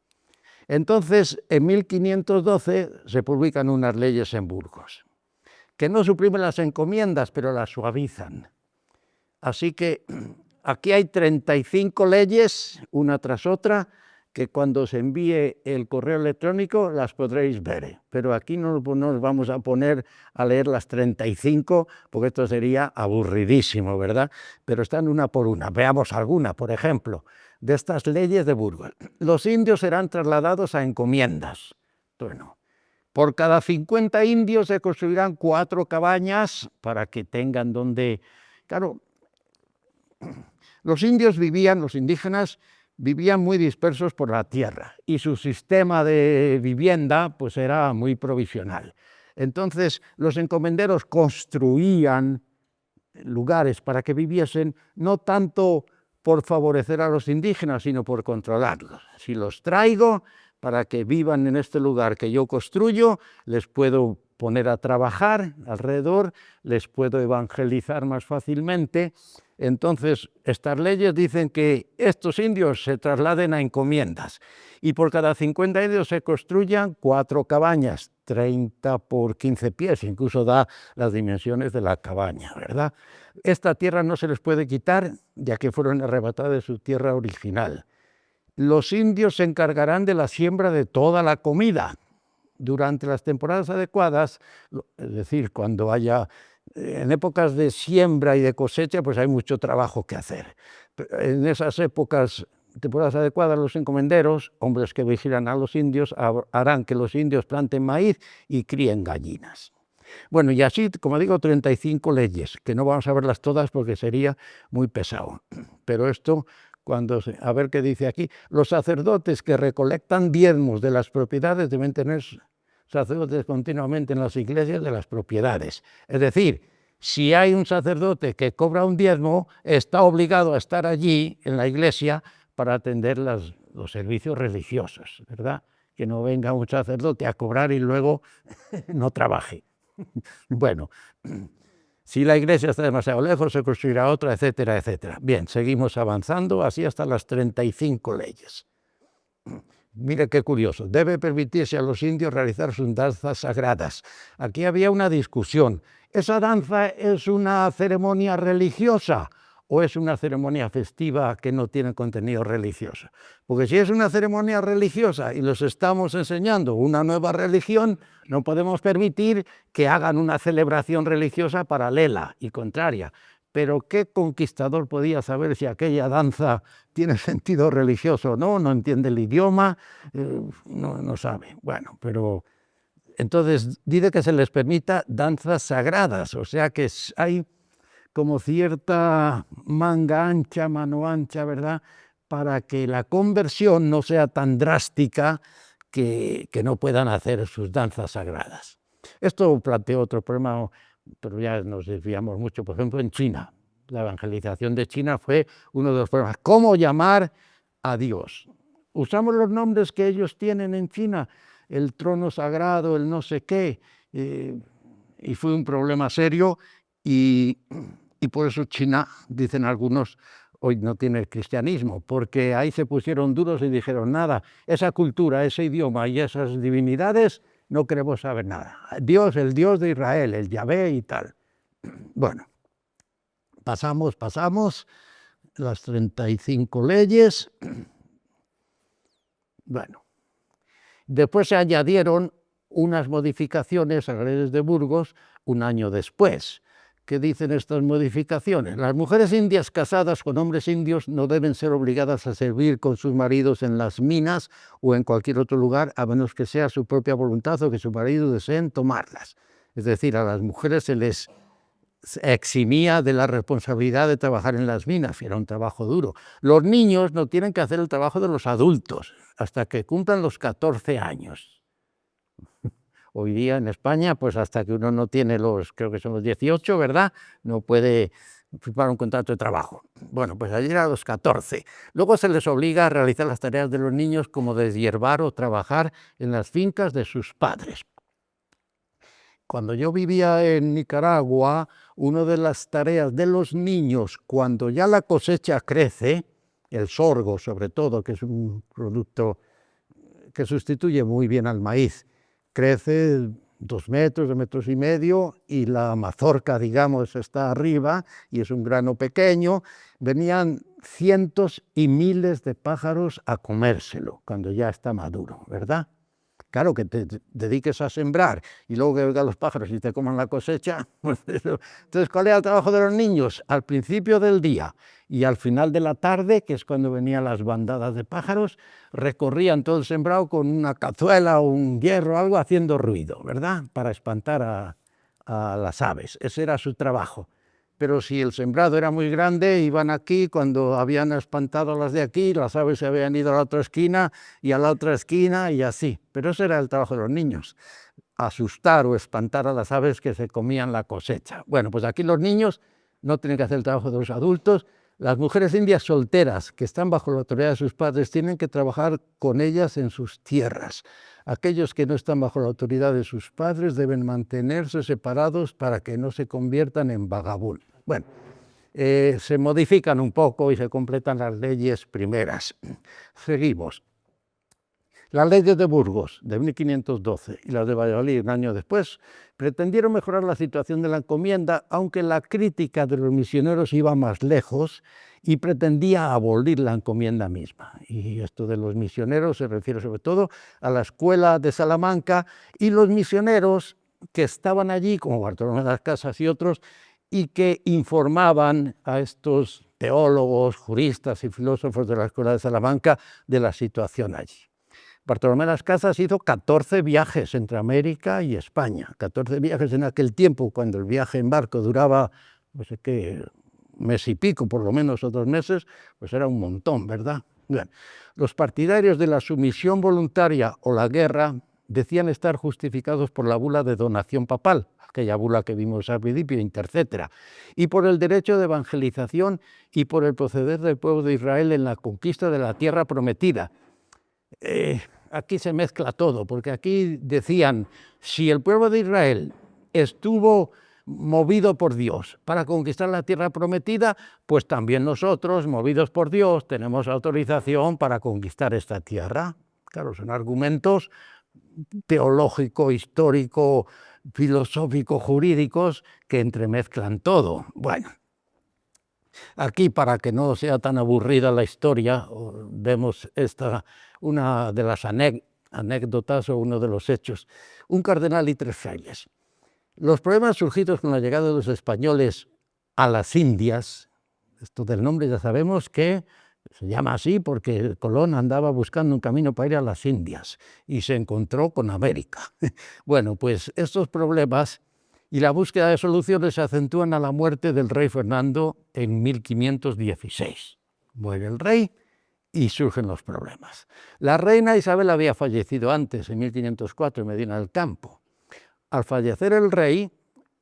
entonces en 1512 se publican unas leyes en Burgos, que no suprimen las encomiendas, pero las suavizan. Así que aquí hay 35 leyes, una tras otra, que cuando se envíe el correo electrónico las podréis ver, pero aquí no nos vamos a poner a leer las 35, porque esto sería aburridísimo, ¿verdad? Pero están una por una. Veamos alguna, por ejemplo, de estas leyes de Burgos. Los indios serán trasladados a encomiendas. Bueno, por cada 50 indios se construirán 4 cabañas para que tengan donde... Claro, los indios vivían, los indígenas, vivían muy dispersos por la tierra y su sistema de vivienda pues era muy provisional. Entonces los encomenderos construían lugares para que viviesen, no tanto por favorecer a los indígenas, sino por controlarlos. Si los traigo, para que vivan en este lugar que yo construyo, les puedo poner a trabajar alrededor, les puedo evangelizar más fácilmente. Entonces, estas leyes dicen que estos indios se trasladen a encomiendas y por cada 50 indios se construyan 4 cabañas, 30 por 15 pies, incluso da las dimensiones de la cabaña, ¿verdad? Esta tierra no se les puede quitar, ya que fueron arrebatadas de su tierra original. Los indios se encargarán de la siembra de toda la comida durante las temporadas adecuadas, es decir, cuando haya, en épocas de siembra y de cosecha, pues hay mucho trabajo que hacer. En esas épocas, temporadas adecuadas, los encomenderos, hombres que vigilan a los indios, harán que los indios planten maíz y críen gallinas. Bueno, y así, como digo, 35 leyes, que no vamos a verlas todas porque sería muy pesado. Pero esto, a ver qué dice aquí, los sacerdotes que recolectan diezmos de las propiedades deben tener sacerdotes continuamente en las iglesias de las propiedades. Es decir, si hay un sacerdote que cobra un diezmo, está obligado a estar allí en la iglesia para atender los servicios religiosos, ¿verdad? Que no venga un sacerdote a cobrar y luego no trabaje. Bueno, si la iglesia está demasiado lejos, se construirá otra, etcétera, etcétera. Bien, seguimos avanzando, así hasta las 35 leyes. Mire qué curioso, debe permitirse a los indios realizar sus danzas sagradas. Aquí había una discusión. ¿Esa danza es una ceremonia religiosa o es una ceremonia festiva que no tiene contenido religioso? Porque si es una ceremonia religiosa y los estamos enseñando una nueva religión, no podemos permitir que hagan una celebración religiosa paralela y contraria. Pero ¿qué conquistador podía saber si aquella danza tiene sentido religioso o no? No entiende el idioma, no sabe. Bueno, pero entonces dice que se les permita danzas sagradas, o sea que hay como cierta manga ancha, mano ancha, ¿verdad?, para que la conversión no sea tan drástica que no puedan hacer sus danzas sagradas. Esto planteó otro problema, pero ya nos desviamos mucho. Por ejemplo, en China, la evangelización de China fue uno de los problemas. ¿Cómo llamar a Dios? Usamos los nombres que ellos tienen en China, el trono sagrado, el no sé qué, y fue un problema serio y por eso China, dicen algunos, hoy no tiene el cristianismo, porque ahí se pusieron duros y dijeron, nada, esa cultura, ese idioma y esas divinidades, no queremos saber nada. Dios, el Dios de Israel, el Yahvé y tal. Bueno, pasamos las 35 leyes. Bueno, después se añadieron unas modificaciones a las leyes de Burgos un año después. ¿Qué dicen estas modificaciones? Las mujeres indias casadas con hombres indios no deben ser obligadas a servir con sus maridos en las minas o en cualquier otro lugar, a menos que sea su propia voluntad o que su marido deseen tomarlas. Es decir, a las mujeres se les eximía de la responsabilidad de trabajar en las minas, era un trabajo duro. Los niños no tienen que hacer el trabajo de los adultos hasta que cumplan los 14 años. Hoy día en España, pues hasta que uno no tiene creo que son los 18, ¿verdad?, no puede firmar un contrato de trabajo. Bueno, pues allí a los 14. Luego se les obliga a realizar las tareas de los niños como deshiervar o trabajar en las fincas de sus padres. Cuando yo vivía en Nicaragua, una de las tareas de los niños, cuando ya la cosecha crece, el sorgo sobre todo, que es un producto que sustituye muy bien al maíz, crece 2 metros, 2 metros y medio, y la mazorca, digamos, está arriba, y es un grano pequeño. Venían cientos y miles de pájaros a comérselo cuando ya está maduro, ¿verdad? Claro, que te dediques a sembrar y luego que vengan los pájaros y te coman la cosecha. Pues eso. Entonces, ¿cuál era el trabajo de los niños? Al principio del día y al final de la tarde, que es cuando venían las bandadas de pájaros, recorrían todo el sembrado con una cazuela o un hierro o algo haciendo ruido, ¿verdad?, para espantar a las aves. Ese era su trabajo. Pero si el sembrado era muy grande, iban aquí, cuando habían espantado a las de aquí, las aves se habían ido a la otra esquina y a la otra esquina y así. Pero ese era el trabajo de los niños, asustar o espantar a las aves que se comían la cosecha. Bueno, pues aquí los niños no tienen que hacer el trabajo de los adultos. Las mujeres indias solteras que están bajo la autoridad de sus padres tienen que trabajar con ellas en sus tierras. Aquellos que no están bajo la autoridad de sus padres deben mantenerse separados para que no se conviertan en vagabundos. Bueno, se modifican un poco y se completan las leyes primeras. Seguimos. Las leyes de Burgos de 1512 y las de Valladolid un año después pretendieron mejorar la situación de la encomienda, aunque la crítica de los misioneros iba más lejos y pretendía abolir la encomienda misma. Y esto de los misioneros se refiere sobre todo a la escuela de Salamanca y los misioneros que estaban allí, como Bartolomé de las Casas y otros, y que informaban a estos teólogos, juristas y filósofos de la escuela de Salamanca de la situación allí. Bartolomé de las Casas hizo 14 viajes entre América y España, 14 viajes en aquel tiempo, cuando el viaje en barco duraba, no sé qué, un mes y pico, por lo menos, o 2 meses, pues era un montón, ¿verdad? Bien. Los partidarios de la sumisión voluntaria o la guerra decían estar justificados por la bula de donación papal, aquella bula que vimos al principio, etcétera, y por el derecho de evangelización y por el proceder del pueblo de Israel en la conquista de la tierra prometida. Aquí se mezcla todo, porque aquí decían, si el pueblo de Israel estuvo movido por Dios para conquistar la tierra prometida, pues también nosotros, movidos por Dios, tenemos autorización para conquistar esta tierra. Claro, son argumentos teológico, histórico, filosófico, jurídicos que entremezclan todo. Bueno, aquí, para que no sea tan aburrida la historia, vemos una de las anécdotas o uno de los hechos. Un cardenal y 3 frailes. Los problemas surgidos con la llegada de los españoles a las Indias, esto del nombre ya sabemos que se llama así porque Colón andaba buscando un camino para ir a las Indias y se encontró con América. Bueno, pues estos problemas y la búsqueda de soluciones se acentúan a la muerte del rey Fernando en 1516. Muere el rey y surgen los problemas. La reina Isabel había fallecido antes, en 1504, en Medina del Campo. Al fallecer el rey,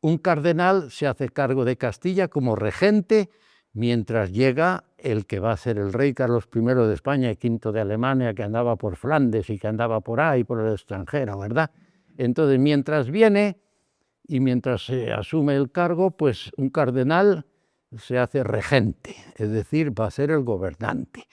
un cardenal se hace cargo de Castilla como regente, mientras llega el que va a ser el rey Carlos I de España y V de Alemania, que andaba por Flandes y que andaba por ahí, por el extranjero, ¿verdad? Entonces, mientras viene y mientras se asume el cargo, pues un cardenal se hace regente, es decir, va a ser el gobernante.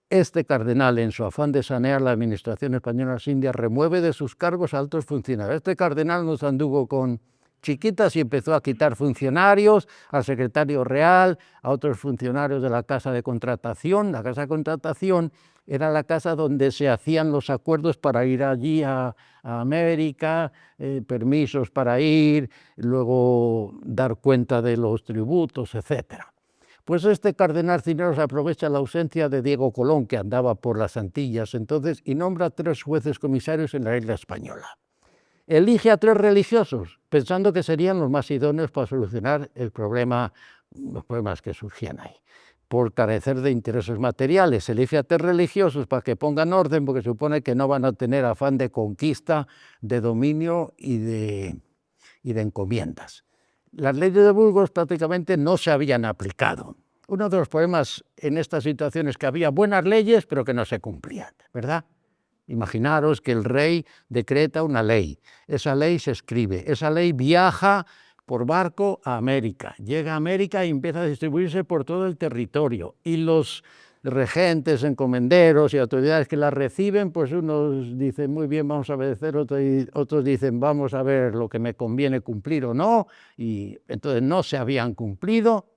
Este cardenal, en su afán de sanear la administración española en las Indias, remueve de sus cargos a altos funcionarios. Este cardenal no se anduvo con chiquitas y empezó a quitar funcionarios, al secretario real, a otros funcionarios de la Casa de Contratación. La Casa de Contratación era la casa donde se hacían los acuerdos para ir allí a América, permisos para ir, luego dar cuenta de los tributos, etcétera. Pues este cardenal Cisneros aprovecha la ausencia de Diego Colón, que andaba por las Antillas entonces, y nombra 3 jueces comisarios en la isla española. Elige a 3 religiosos, pensando que serían los más idóneos para solucionar los problemas que surgían ahí. Por carecer de intereses materiales, elige a 3 religiosos para que pongan orden, porque supone que no van a tener afán de conquista, de dominio y de encomiendas. Las leyes de Burgos prácticamente no se habían aplicado. Uno de los problemas en esta situación es que había buenas leyes, pero que no se cumplían, ¿verdad? Imaginaros que el rey decreta una ley, esa ley se escribe, esa ley viaja por barco a América, llega a América y empieza a distribuirse por todo el territorio, y los regentes, encomenderos y autoridades que la reciben, pues unos dicen muy bien, vamos a obedecer, otros dicen vamos a ver lo que me conviene cumplir o no, y entonces no se habían cumplido,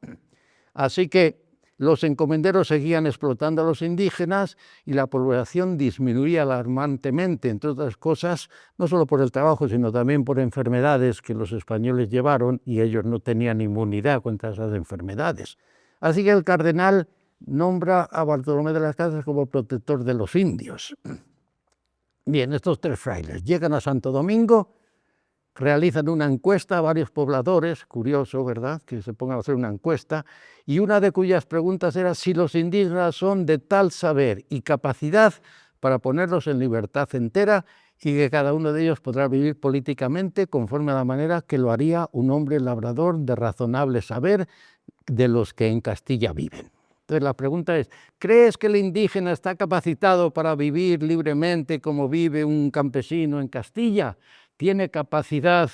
así que los encomenderos seguían explotando a los indígenas y la población disminuía alarmantemente, entre otras cosas, no solo por el trabajo, sino también por enfermedades que los españoles llevaron y ellos no tenían inmunidad contra esas enfermedades. Así que el cardenal nombra a Bartolomé de las Casas como protector de los indios. Bien, estos 3 frailes llegan a Santo Domingo, realizan una encuesta a varios pobladores, curioso, ¿verdad?, que se pongan a hacer una encuesta, y una de cuyas preguntas era si los indígenas son de tal saber y capacidad para ponerlos en libertad entera y que cada uno de ellos podrá vivir políticamente conforme a la manera que lo haría un hombre labrador de razonable saber de los que en Castilla viven. Entonces la pregunta es, ¿crees que el indígena está capacitado para vivir libremente como vive un campesino en Castilla? ¿Tiene capacidad,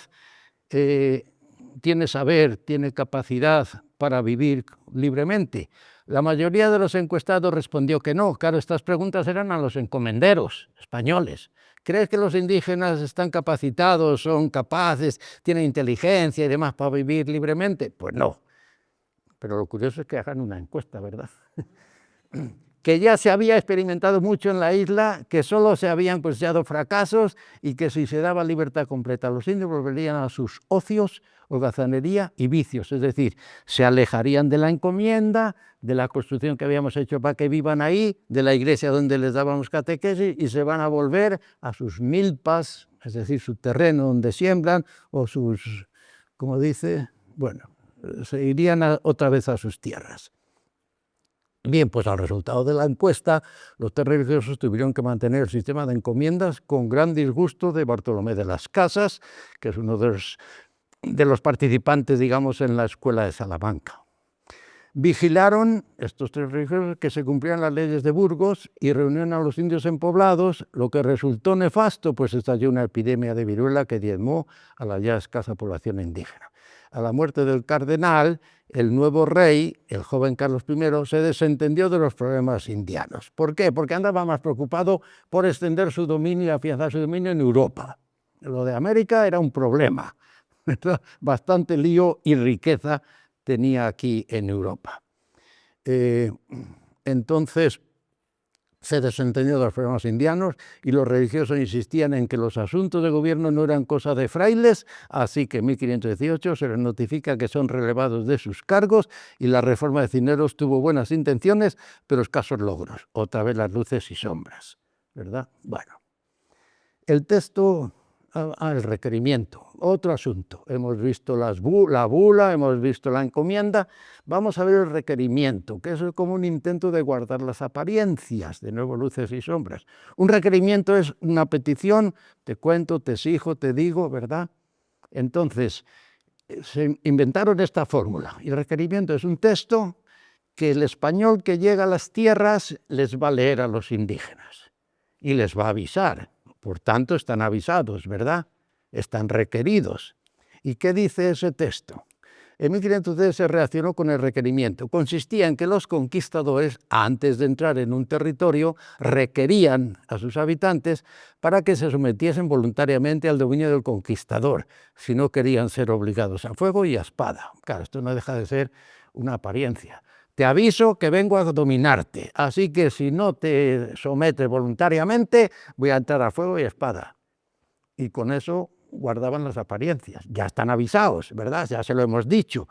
tiene saber, tiene capacidad para vivir libremente? La mayoría de los encuestados respondió que no. Claro, estas preguntas eran a los encomenderos españoles. ¿Crees que los indígenas están capacitados, son capaces, tienen inteligencia y demás para vivir libremente? Pues no. Pero lo curioso es que hagan una encuesta, ¿verdad? Que ya se había experimentado mucho en la isla, que solo se habían cosechado fracasos y que si se daba libertad completa a los indios volverían a sus ocios, holgazanería y vicios, es decir, se alejarían de la encomienda, de la construcción que habíamos hecho para que vivan ahí, de la iglesia donde les dábamos catequesis y se van a volver a sus milpas, es decir, su terreno donde siembran o sus, como dice, bueno, se irían otra vez a sus tierras. Bien, pues al resultado de la encuesta, los tres religiosos tuvieron que mantener el sistema de encomiendas con gran disgusto de Bartolomé de las Casas, que es uno de los participantes, digamos, en la escuela de Salamanca. Vigilaron, estos tres religiosos, que se cumplieran las leyes de Burgos y reunieron a los indios en poblados, lo que resultó nefasto, pues estalló una epidemia de viruela que diezmó a la ya escasa población indígena. A la muerte del cardenal, el nuevo rey, el joven Carlos I, se desentendió de los problemas indianos. ¿Por qué? Porque andaba más preocupado por extender su dominio y afianzar su dominio en Europa. Lo de América era un problema. Bastante lío y riqueza tenía aquí en Europa. Entonces se desentendió de los problemas indianos y los religiosos insistían en que los asuntos de gobierno no eran cosa de frailes, así que en 1518 se les notifica que son relevados de sus cargos y la reforma de Cisneros tuvo buenas intenciones, pero escasos logros. Otra vez las luces y sombras, ¿verdad? Bueno, el texto... el requerimiento, otro asunto. Hemos visto la bula, hemos visto la encomienda, vamos a ver el requerimiento, que es como un intento de guardar las apariencias, de nuevo luces y sombras. Un requerimiento es una petición, te cuento, te exijo, te digo, ¿verdad? Entonces, se inventaron esta fórmula, y el requerimiento es un texto que el español que llega a las tierras les va a leer a los indígenas y les va a avisar. Por tanto, están avisados, ¿verdad? Están requeridos. ¿Y qué dice ese texto? En 1510 se reaccionó con el requerimiento. Consistía en que los conquistadores, antes de entrar en un territorio, requerían a sus habitantes para que se sometiesen voluntariamente al dominio del conquistador, si no querían ser obligados a fuego y a espada. Claro, esto no deja de ser una apariencia. Te aviso que vengo a dominarte, así que si no te sometes voluntariamente, voy a entrar a fuego y a espada. Y con eso guardaban las apariencias. Ya están avisados, ¿verdad? Ya se lo hemos dicho.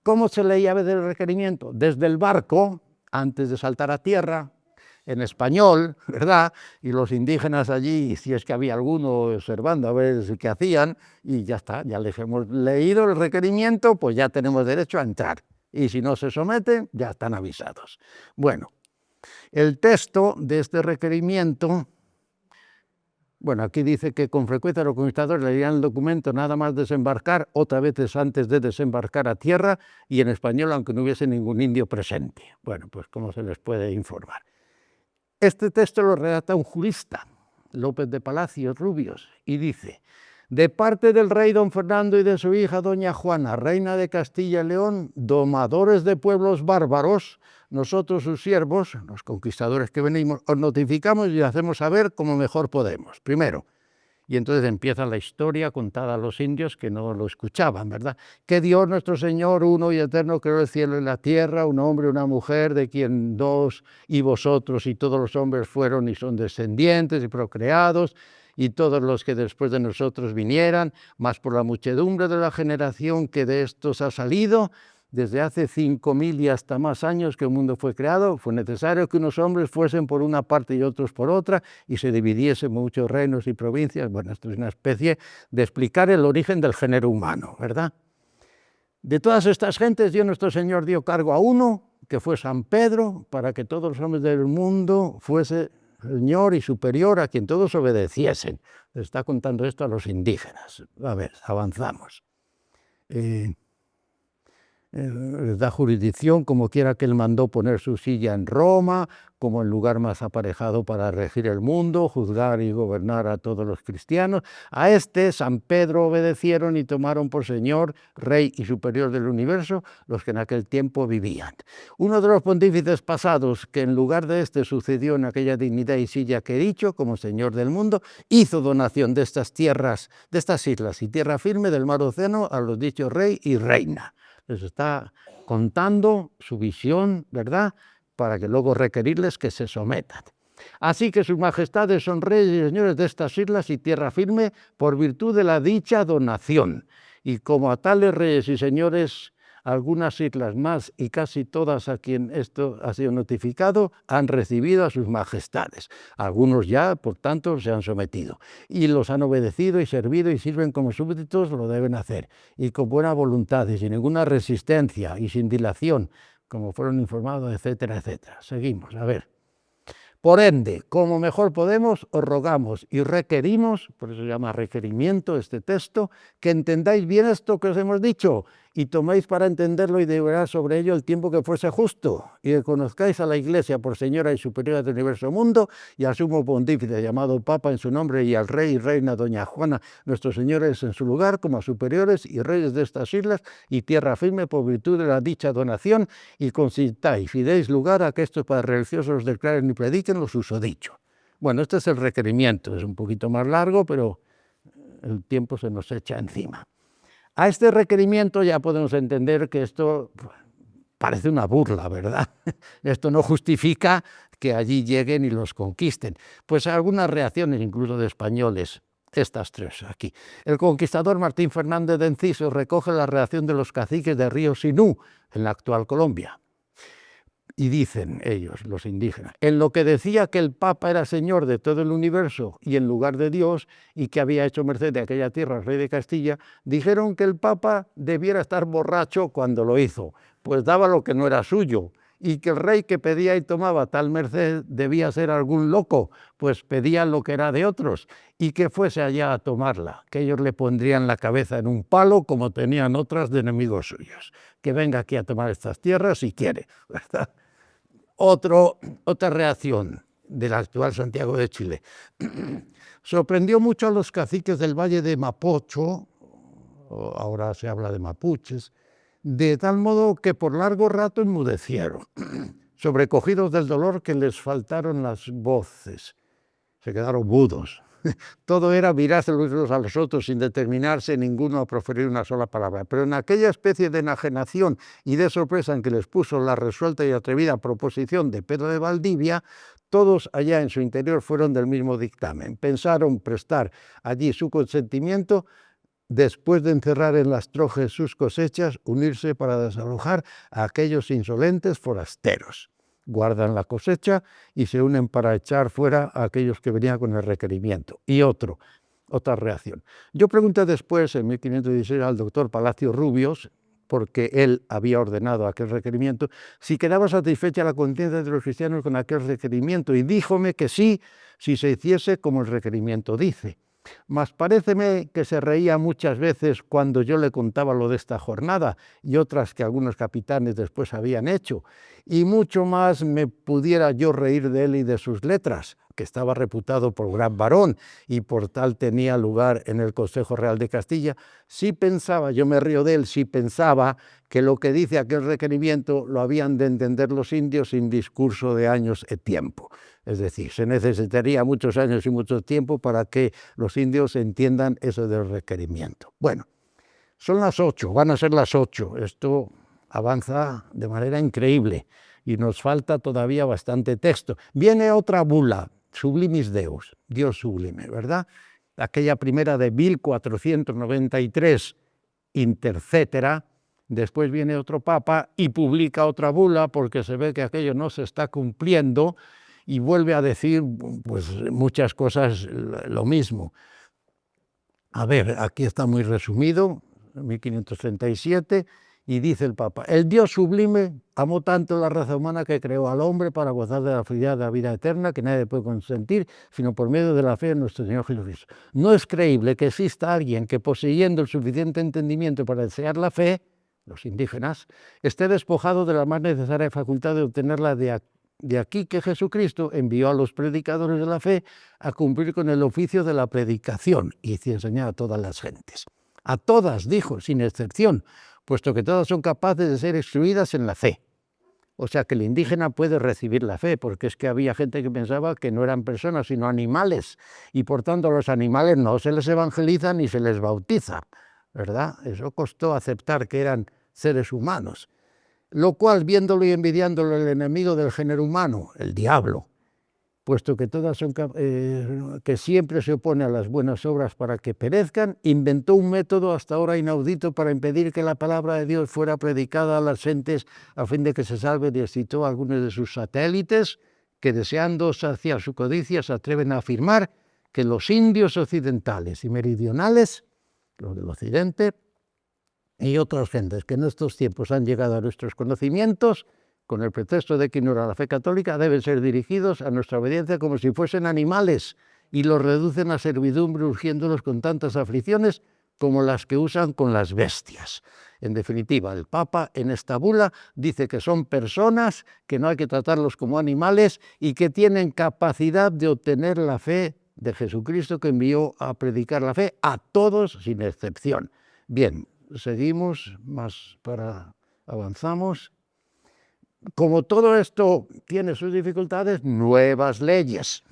¿Cómo se leía desde el requerimiento? Desde el barco, antes de saltar a tierra, en español, ¿verdad? Y los indígenas allí, si es que había alguno observando a ver qué hacían, y ya está, ya les hemos leído el requerimiento, pues ya tenemos derecho a entrar. Y si no se someten, ya están avisados. Bueno, el texto de este requerimiento, bueno, aquí dice que con frecuencia los conquistadores leían el documento nada más desembarcar, otras veces antes de desembarcar a tierra, y en español, aunque no hubiese ningún indio presente. Bueno, pues ¿cómo se les puede informar? Este texto lo redacta un jurista, López de Palacios Rubios, y dice: de parte del rey don Fernando y de su hija doña Juana, reina de Castilla y León, domadores de pueblos bárbaros, nosotros sus siervos, los conquistadores que venimos, os notificamos y hacemos saber como mejor podemos. Primero, y entonces empieza la historia contada a los indios que no lo escuchaban, ¿verdad? Que Dios nuestro Señor, uno y eterno, creó el cielo y la tierra, un hombre y una mujer, de quien dos y vosotros y todos los hombres fueron y son descendientes y procreados, y todos los que después de nosotros vinieran, mas por la muchedumbre de la generación que de estos ha salido, desde hace 5.000 y hasta más años que el mundo fue creado, fue necesario que unos hombres fuesen por una parte y otros por otra, y se dividiesen muchos reinos y provincias. Bueno, esto es una especie de explicar el origen del género humano, ¿verdad? De todas estas gentes, Dios nuestro Señor dio cargo a uno, que fue San Pedro, para que todos los hombres del mundo fuese Señor y superior a quien todos obedeciesen. Les está contando esto a los indígenas. A ver, avanzamos. les da jurisdicción, como quiera que él mandó poner su silla en Roma, como el lugar más aparejado para regir el mundo, juzgar y gobernar a todos los cristianos. A este, San Pedro, obedecieron y tomaron por Señor, Rey y Superior del universo los que en aquel tiempo vivían. Uno de los pontífices pasados, que en lugar de este sucedió en aquella dignidad y silla que he dicho, como Señor del mundo, hizo donación de estas tierras, de estas islas y tierra firme del mar Océano a los dichos Rey y Reina. Les está contando su visión, ¿verdad?, para que luego requerirles que se sometan. Así que sus majestades son reyes y señores de estas islas y tierra firme por virtud de la dicha donación. Y como a tales reyes y señores, algunas islas más y casi todas a quien esto ha sido notificado han recibido a sus majestades. Algunos ya, por tanto, se han sometido y los han obedecido y servido y sirven como súbditos, lo deben hacer. Y con buena voluntad y sin ninguna resistencia y sin dilación, como fueron informados, etcétera, etcétera. Seguimos, a ver. Por ende, como mejor podemos, os rogamos y requerimos, por eso se llama requerimiento este texto, que entendáis bien esto que os hemos dicho y toméis para entenderlo y deliberar sobre ello el tiempo que fuese justo, y que conozcáis a la Iglesia por señora y superiora del universo mundo, y al sumo pontífice llamado Papa en su nombre, y al Rey y Reina Doña Juana, nuestros señores en su lugar, como a superiores y reyes de estas islas y tierra firme por virtud de la dicha donación, y consintáis y deis lugar a que estos padres religiosos declaren y prediquen los susodicho. Bueno, este es el requerimiento, es un poquito más largo, pero el tiempo se nos echa encima. A este requerimiento ya podemos entender que esto parece una burla, ¿verdad? Esto no justifica que allí lleguen y los conquisten. Pues algunas reacciones, incluso de españoles, estas tres aquí. El conquistador Martín Fernández de Enciso recoge la reacción de los caciques de Río Sinú, en la actual Colombia. Y dicen ellos, los indígenas, en lo que decía que el Papa era señor de todo el universo y en lugar de Dios, y que había hecho merced de aquella tierra al rey de Castilla, dijeron que el Papa debiera estar borracho cuando lo hizo, pues daba lo que no era suyo, y que el rey que pedía y tomaba tal merced debía ser algún loco, pues pedía lo que era de otros, y que fuese allá a tomarla, que ellos le pondrían la cabeza en un palo como tenían otras de enemigos suyos, que venga aquí a tomar estas tierras si quiere, ¿verdad? Otra reacción del actual Santiago de Chile. Sorprendió mucho a los caciques del valle de Mapocho, ahora se habla de mapuches, de tal modo que por largo rato enmudecieron, sobrecogidos del dolor que les faltaron las voces, se quedaron mudos. Todo era mirarse los unos a los otros sin determinarse ninguno a proferir una sola palabra. Pero en aquella especie de enajenación y de sorpresa en que les puso la resuelta y atrevida proposición de Pedro de Valdivia, todos allá en su interior fueron del mismo dictamen. Pensaron prestar allí su consentimiento, después de encerrar en las trojes sus cosechas, unirse para desalojar a aquellos insolentes forasteros. Guardan la cosecha y se unen para echar fuera a aquellos que venían con el requerimiento. Y otra reacción. Yo pregunté después, en 1516, al doctor Palacio Rubios, porque él había ordenado aquel requerimiento, si quedaba satisfecha la conciencia de los cristianos con aquel requerimiento, y díjome que sí, si se hiciese como el requerimiento dice. Mas paréceme que se reía muchas veces cuando yo le contaba lo de esta jornada y otras que algunos capitanes después habían hecho, y mucho más me pudiera yo reír de él y de sus letras, que estaba reputado por gran varón y por tal tenía lugar en el Consejo Real de Castilla. Si pensaba, yo me río de él, si pensaba que lo que dice aquel requerimiento lo habían de entender los indios sin discurso de años e tiempo. Es decir, se necesitaría muchos años y mucho tiempo para que los indios entiendan eso del requerimiento. Bueno, son las 8, van a ser las 8. Esto avanza de manera increíble y nos falta todavía bastante texto. Viene otra bula, Sublimis Deus, Dios sublime, ¿verdad? Aquella primera de 1493, intercétera. Después viene otro papa y publica otra bula porque se ve que aquello no se está cumpliendo, y vuelve a decir pues muchas cosas lo mismo. A ver, aquí está muy resumido, 1537, y dice el Papa: el Dios sublime amó tanto la raza humana que creó al hombre para gozar de la felicidad de la vida eterna que nadie puede consentir sino por medio de la fe en nuestro Señor Jesucristo. No es creíble que exista alguien que, poseyendo el suficiente entendimiento para desear la fe los indígenas, esté despojado de la más necesaria facultad de obtenerla de aquí que Jesucristo envió a los predicadores de la fe a cumplir con el oficio de la predicación y enseñar a todas las gentes. A todas, dijo, sin excepción, puesto que todas son capaces de ser instruidas en la fe. O sea que el indígena puede recibir la fe, porque es que había gente que pensaba que no eran personas, sino animales, y por tanto a los animales no se les evangeliza ni se les bautiza, ¿verdad? Eso costó aceptar que eran seres humanos. Lo cual, viéndolo y envidiándolo el enemigo del género humano, el diablo, puesto que todas son que siempre se opone a las buenas obras para que perezcan, inventó un método hasta ahora inaudito para impedir que la palabra de Dios fuera predicada a las gentes a fin de que se salven, y excitó a algunos de sus satélites que, deseando saciar su codicia, se atreven a afirmar que los indios occidentales y meridionales, los del occidente, y otras gentes que en estos tiempos han llegado a nuestros conocimientos, con el pretexto de que ignoran la fe católica, deben ser dirigidos a nuestra obediencia como si fuesen animales, y los reducen a servidumbre, urgiéndolos con tantas aflicciones como las que usan con las bestias. En definitiva, el Papa en esta bula dice que son personas, que no hay que tratarlos como animales y que tienen capacidad de obtener la fe de Jesucristo, que envió a predicar la fe a todos sin excepción. Bien, seguimos, avanzamos. Como todo esto tiene sus dificultades, nuevas leyes.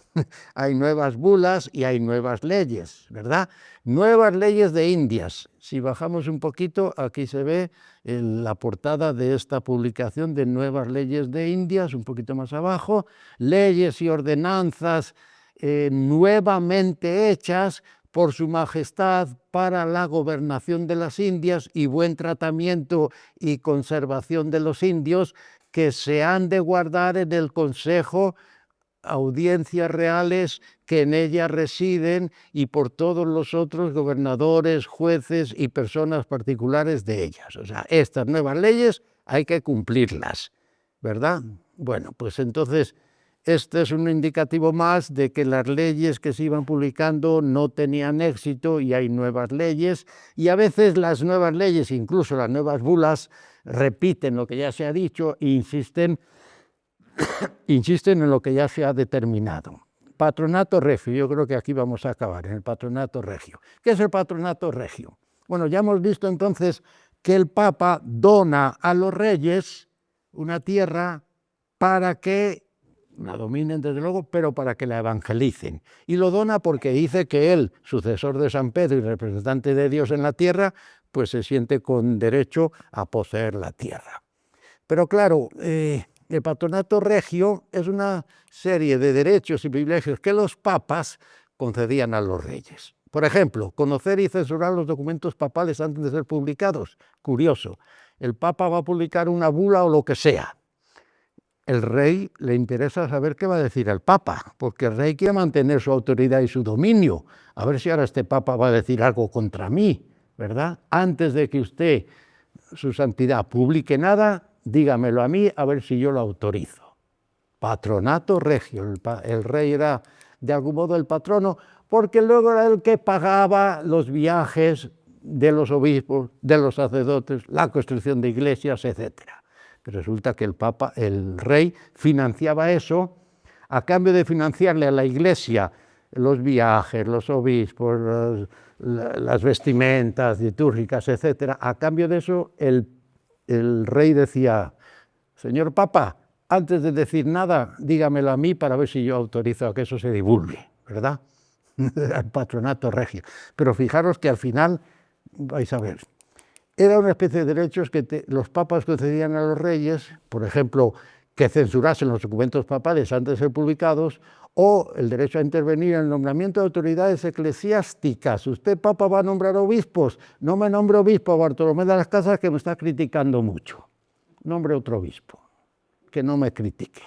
Hay nuevas bulas y hay nuevas leyes, ¿verdad? Nuevas leyes de Indias. Si bajamos un poquito, aquí se ve la portada de esta publicación de Nuevas Leyes de Indias, un poquito más abajo, leyes y ordenanzas nuevamente hechas por su majestad para la gobernación de las Indias y buen tratamiento y conservación de los indios, que se han de guardar en el Consejo, audiencias reales que en ella residen, y por todos los otros gobernadores, jueces y personas particulares de ellas. O sea, estas nuevas leyes hay que cumplirlas, ¿verdad? Bueno, pues entonces este es un indicativo más de que las leyes que se iban publicando no tenían éxito y hay nuevas leyes, y a veces las nuevas leyes, incluso las nuevas bulas, repiten lo que ya se ha dicho e insisten en lo que ya se ha determinado. Patronato regio, yo creo que aquí vamos a acabar, en el patronato regio. ¿Qué es el patronato regio? Bueno, ya hemos visto entonces que el Papa dona a los reyes una tierra para que la dominen, desde luego, pero para que la evangelicen. Y lo dona porque dice que él, sucesor de San Pedro y representante de Dios en la tierra, pues se siente con derecho a poseer la tierra. Pero claro, el patronato regio es una serie de derechos y privilegios que los papas concedían a los reyes. Por ejemplo, conocer y censurar los documentos papales antes de ser publicados. Curioso, el Papa va a publicar una bula o lo que sea. El rey le interesa saber qué va a decir el Papa, porque el rey quiere mantener su autoridad y su dominio. A ver si ahora este Papa va a decir algo contra mí, ¿verdad? Antes de que usted, su santidad, publique nada, dígamelo a mí, a ver si yo lo autorizo. Patronato regio, el rey era de algún modo el patrono, porque luego era el que pagaba los viajes de los obispos, de los sacerdotes, la construcción de iglesias, etcétera. Resulta que el rey financiaba eso, a cambio de financiarle a la iglesia los viajes, los obispos, las vestimentas litúrgicas, etcétera. A cambio de eso, el rey decía: señor Papa, antes de decir nada, dígamelo a mí para ver si yo autorizo a que eso se divulgue, ¿verdad? El patronato regio. Pero fijaros que al final, vais a ver, era una especie de derechos que los papas concedían a los reyes, por ejemplo, que censurasen los documentos papales antes de ser publicados, o el derecho a intervenir en el nombramiento de autoridades eclesiásticas. Usted, Papa, va a nombrar obispos. No me nombre obispo Bartolomé de las Casas, que me está criticando mucho. Nombre otro obispo, que no me critique.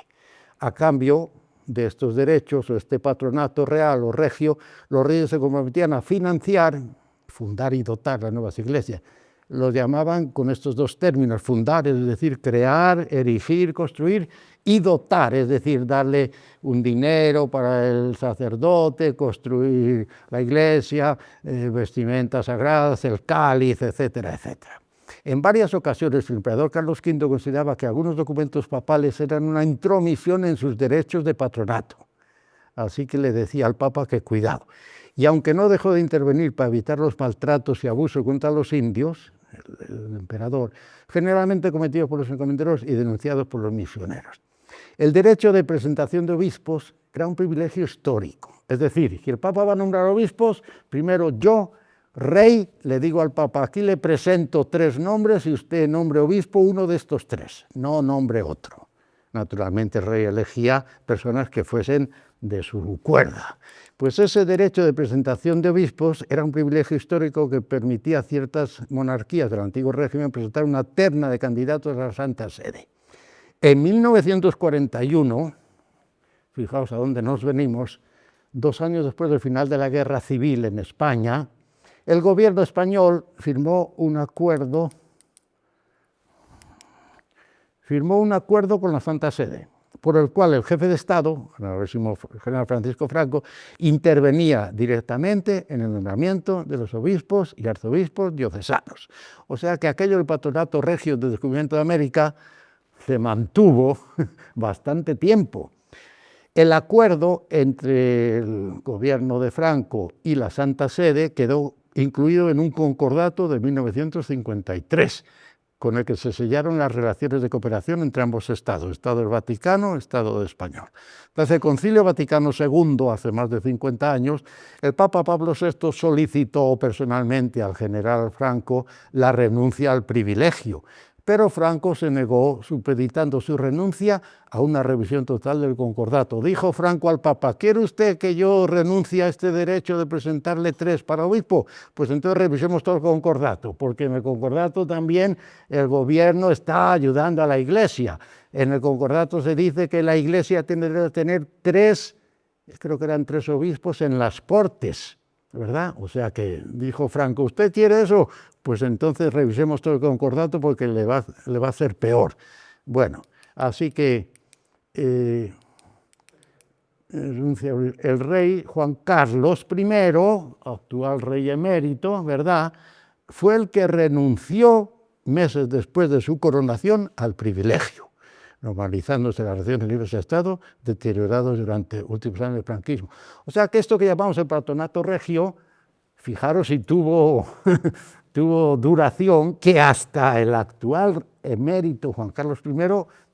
A cambio de estos derechos, o este patronato real o regio, los reyes se comprometían a financiar, fundar y dotar las nuevas iglesias. Los llamaban con estos dos términos: fundar, es decir, crear, erigir, construir, y dotar, es decir, darle un dinero para el sacerdote, construir la iglesia, vestimentas sagradas, el cáliz, etcétera, etcétera. En varias ocasiones el emperador Carlos V consideraba que algunos documentos papales eran una intromisión en sus derechos de patronato, así que le decía al Papa que cuidado. Y aunque no dejó de intervenir para evitar los maltratos y abusos contra los indios, el emperador, generalmente cometidos por los encomenderos y denunciados por los misioneros. El derecho de presentación de obispos era un privilegio histórico, es decir, si el Papa va a nombrar obispos, primero yo, rey, le digo al Papa, aquí le presento 3 nombres y usted nombre obispo uno de estos 3, no nombre otro. Naturalmente el rey elegía personas que fuesen de su cuerda. Pues ese derecho de presentación de obispos era un privilegio histórico que permitía a ciertas monarquías del antiguo régimen presentar una terna de candidatos a la Santa Sede. En 1941, fijaos a dónde nos venimos, 2 años después del final de la Guerra Civil en España, el gobierno español firmó un acuerdo con la Santa Sede, por el cual el jefe de Estado, el general Francisco Franco, intervenía directamente en el nombramiento de los obispos y arzobispos diocesanos. O sea que aquello del patronato regio del descubrimiento de América se mantuvo bastante tiempo. El acuerdo entre el gobierno de Franco y la Santa Sede quedó incluido en un concordato de 1953, con el que se sellaron las relaciones de cooperación entre ambos estados, Estado del Vaticano, Estado de Español. Tras el Concilio Vaticano II, hace más de 50 años, el Papa Pablo VI solicitó personalmente al general Franco la renuncia al privilegio, pero Franco se negó, supeditando su renuncia a una revisión total del concordato. Dijo Franco al Papa, ¿quiere usted que yo renuncie a este derecho de presentarle 3 para obispo? Pues entonces revisemos todo el concordato, porque en el concordato también el gobierno está ayudando a la Iglesia. En el concordato se dice que la Iglesia tiene que tener 3, creo que eran 3 obispos en las cortes, ¿verdad? O sea que dijo Franco, ¿usted quiere eso? Pues entonces revisemos todo el concordato porque le va a hacer peor. Bueno, así que el rey Juan Carlos I, actual rey emérito, ¿verdad?, fue el que renunció meses después de su coronación al privilegio, normalizándose las relaciones de Iglesia-Estado deterioradas durante los últimos años del franquismo. O sea que esto que llamamos el patronato regio, fijaros si tuvo duración, que hasta el actual emérito Juan Carlos I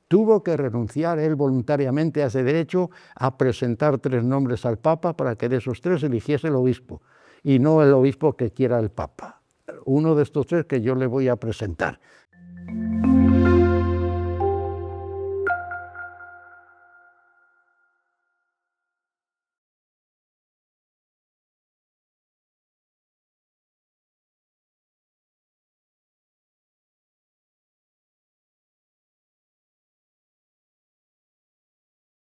tuvo que renunciar él voluntariamente a ese derecho a presentar 3 nombres al Papa para que de esos 3 eligiese el obispo, y no el obispo que quiera el Papa, uno de estos 3 que yo le voy a presentar.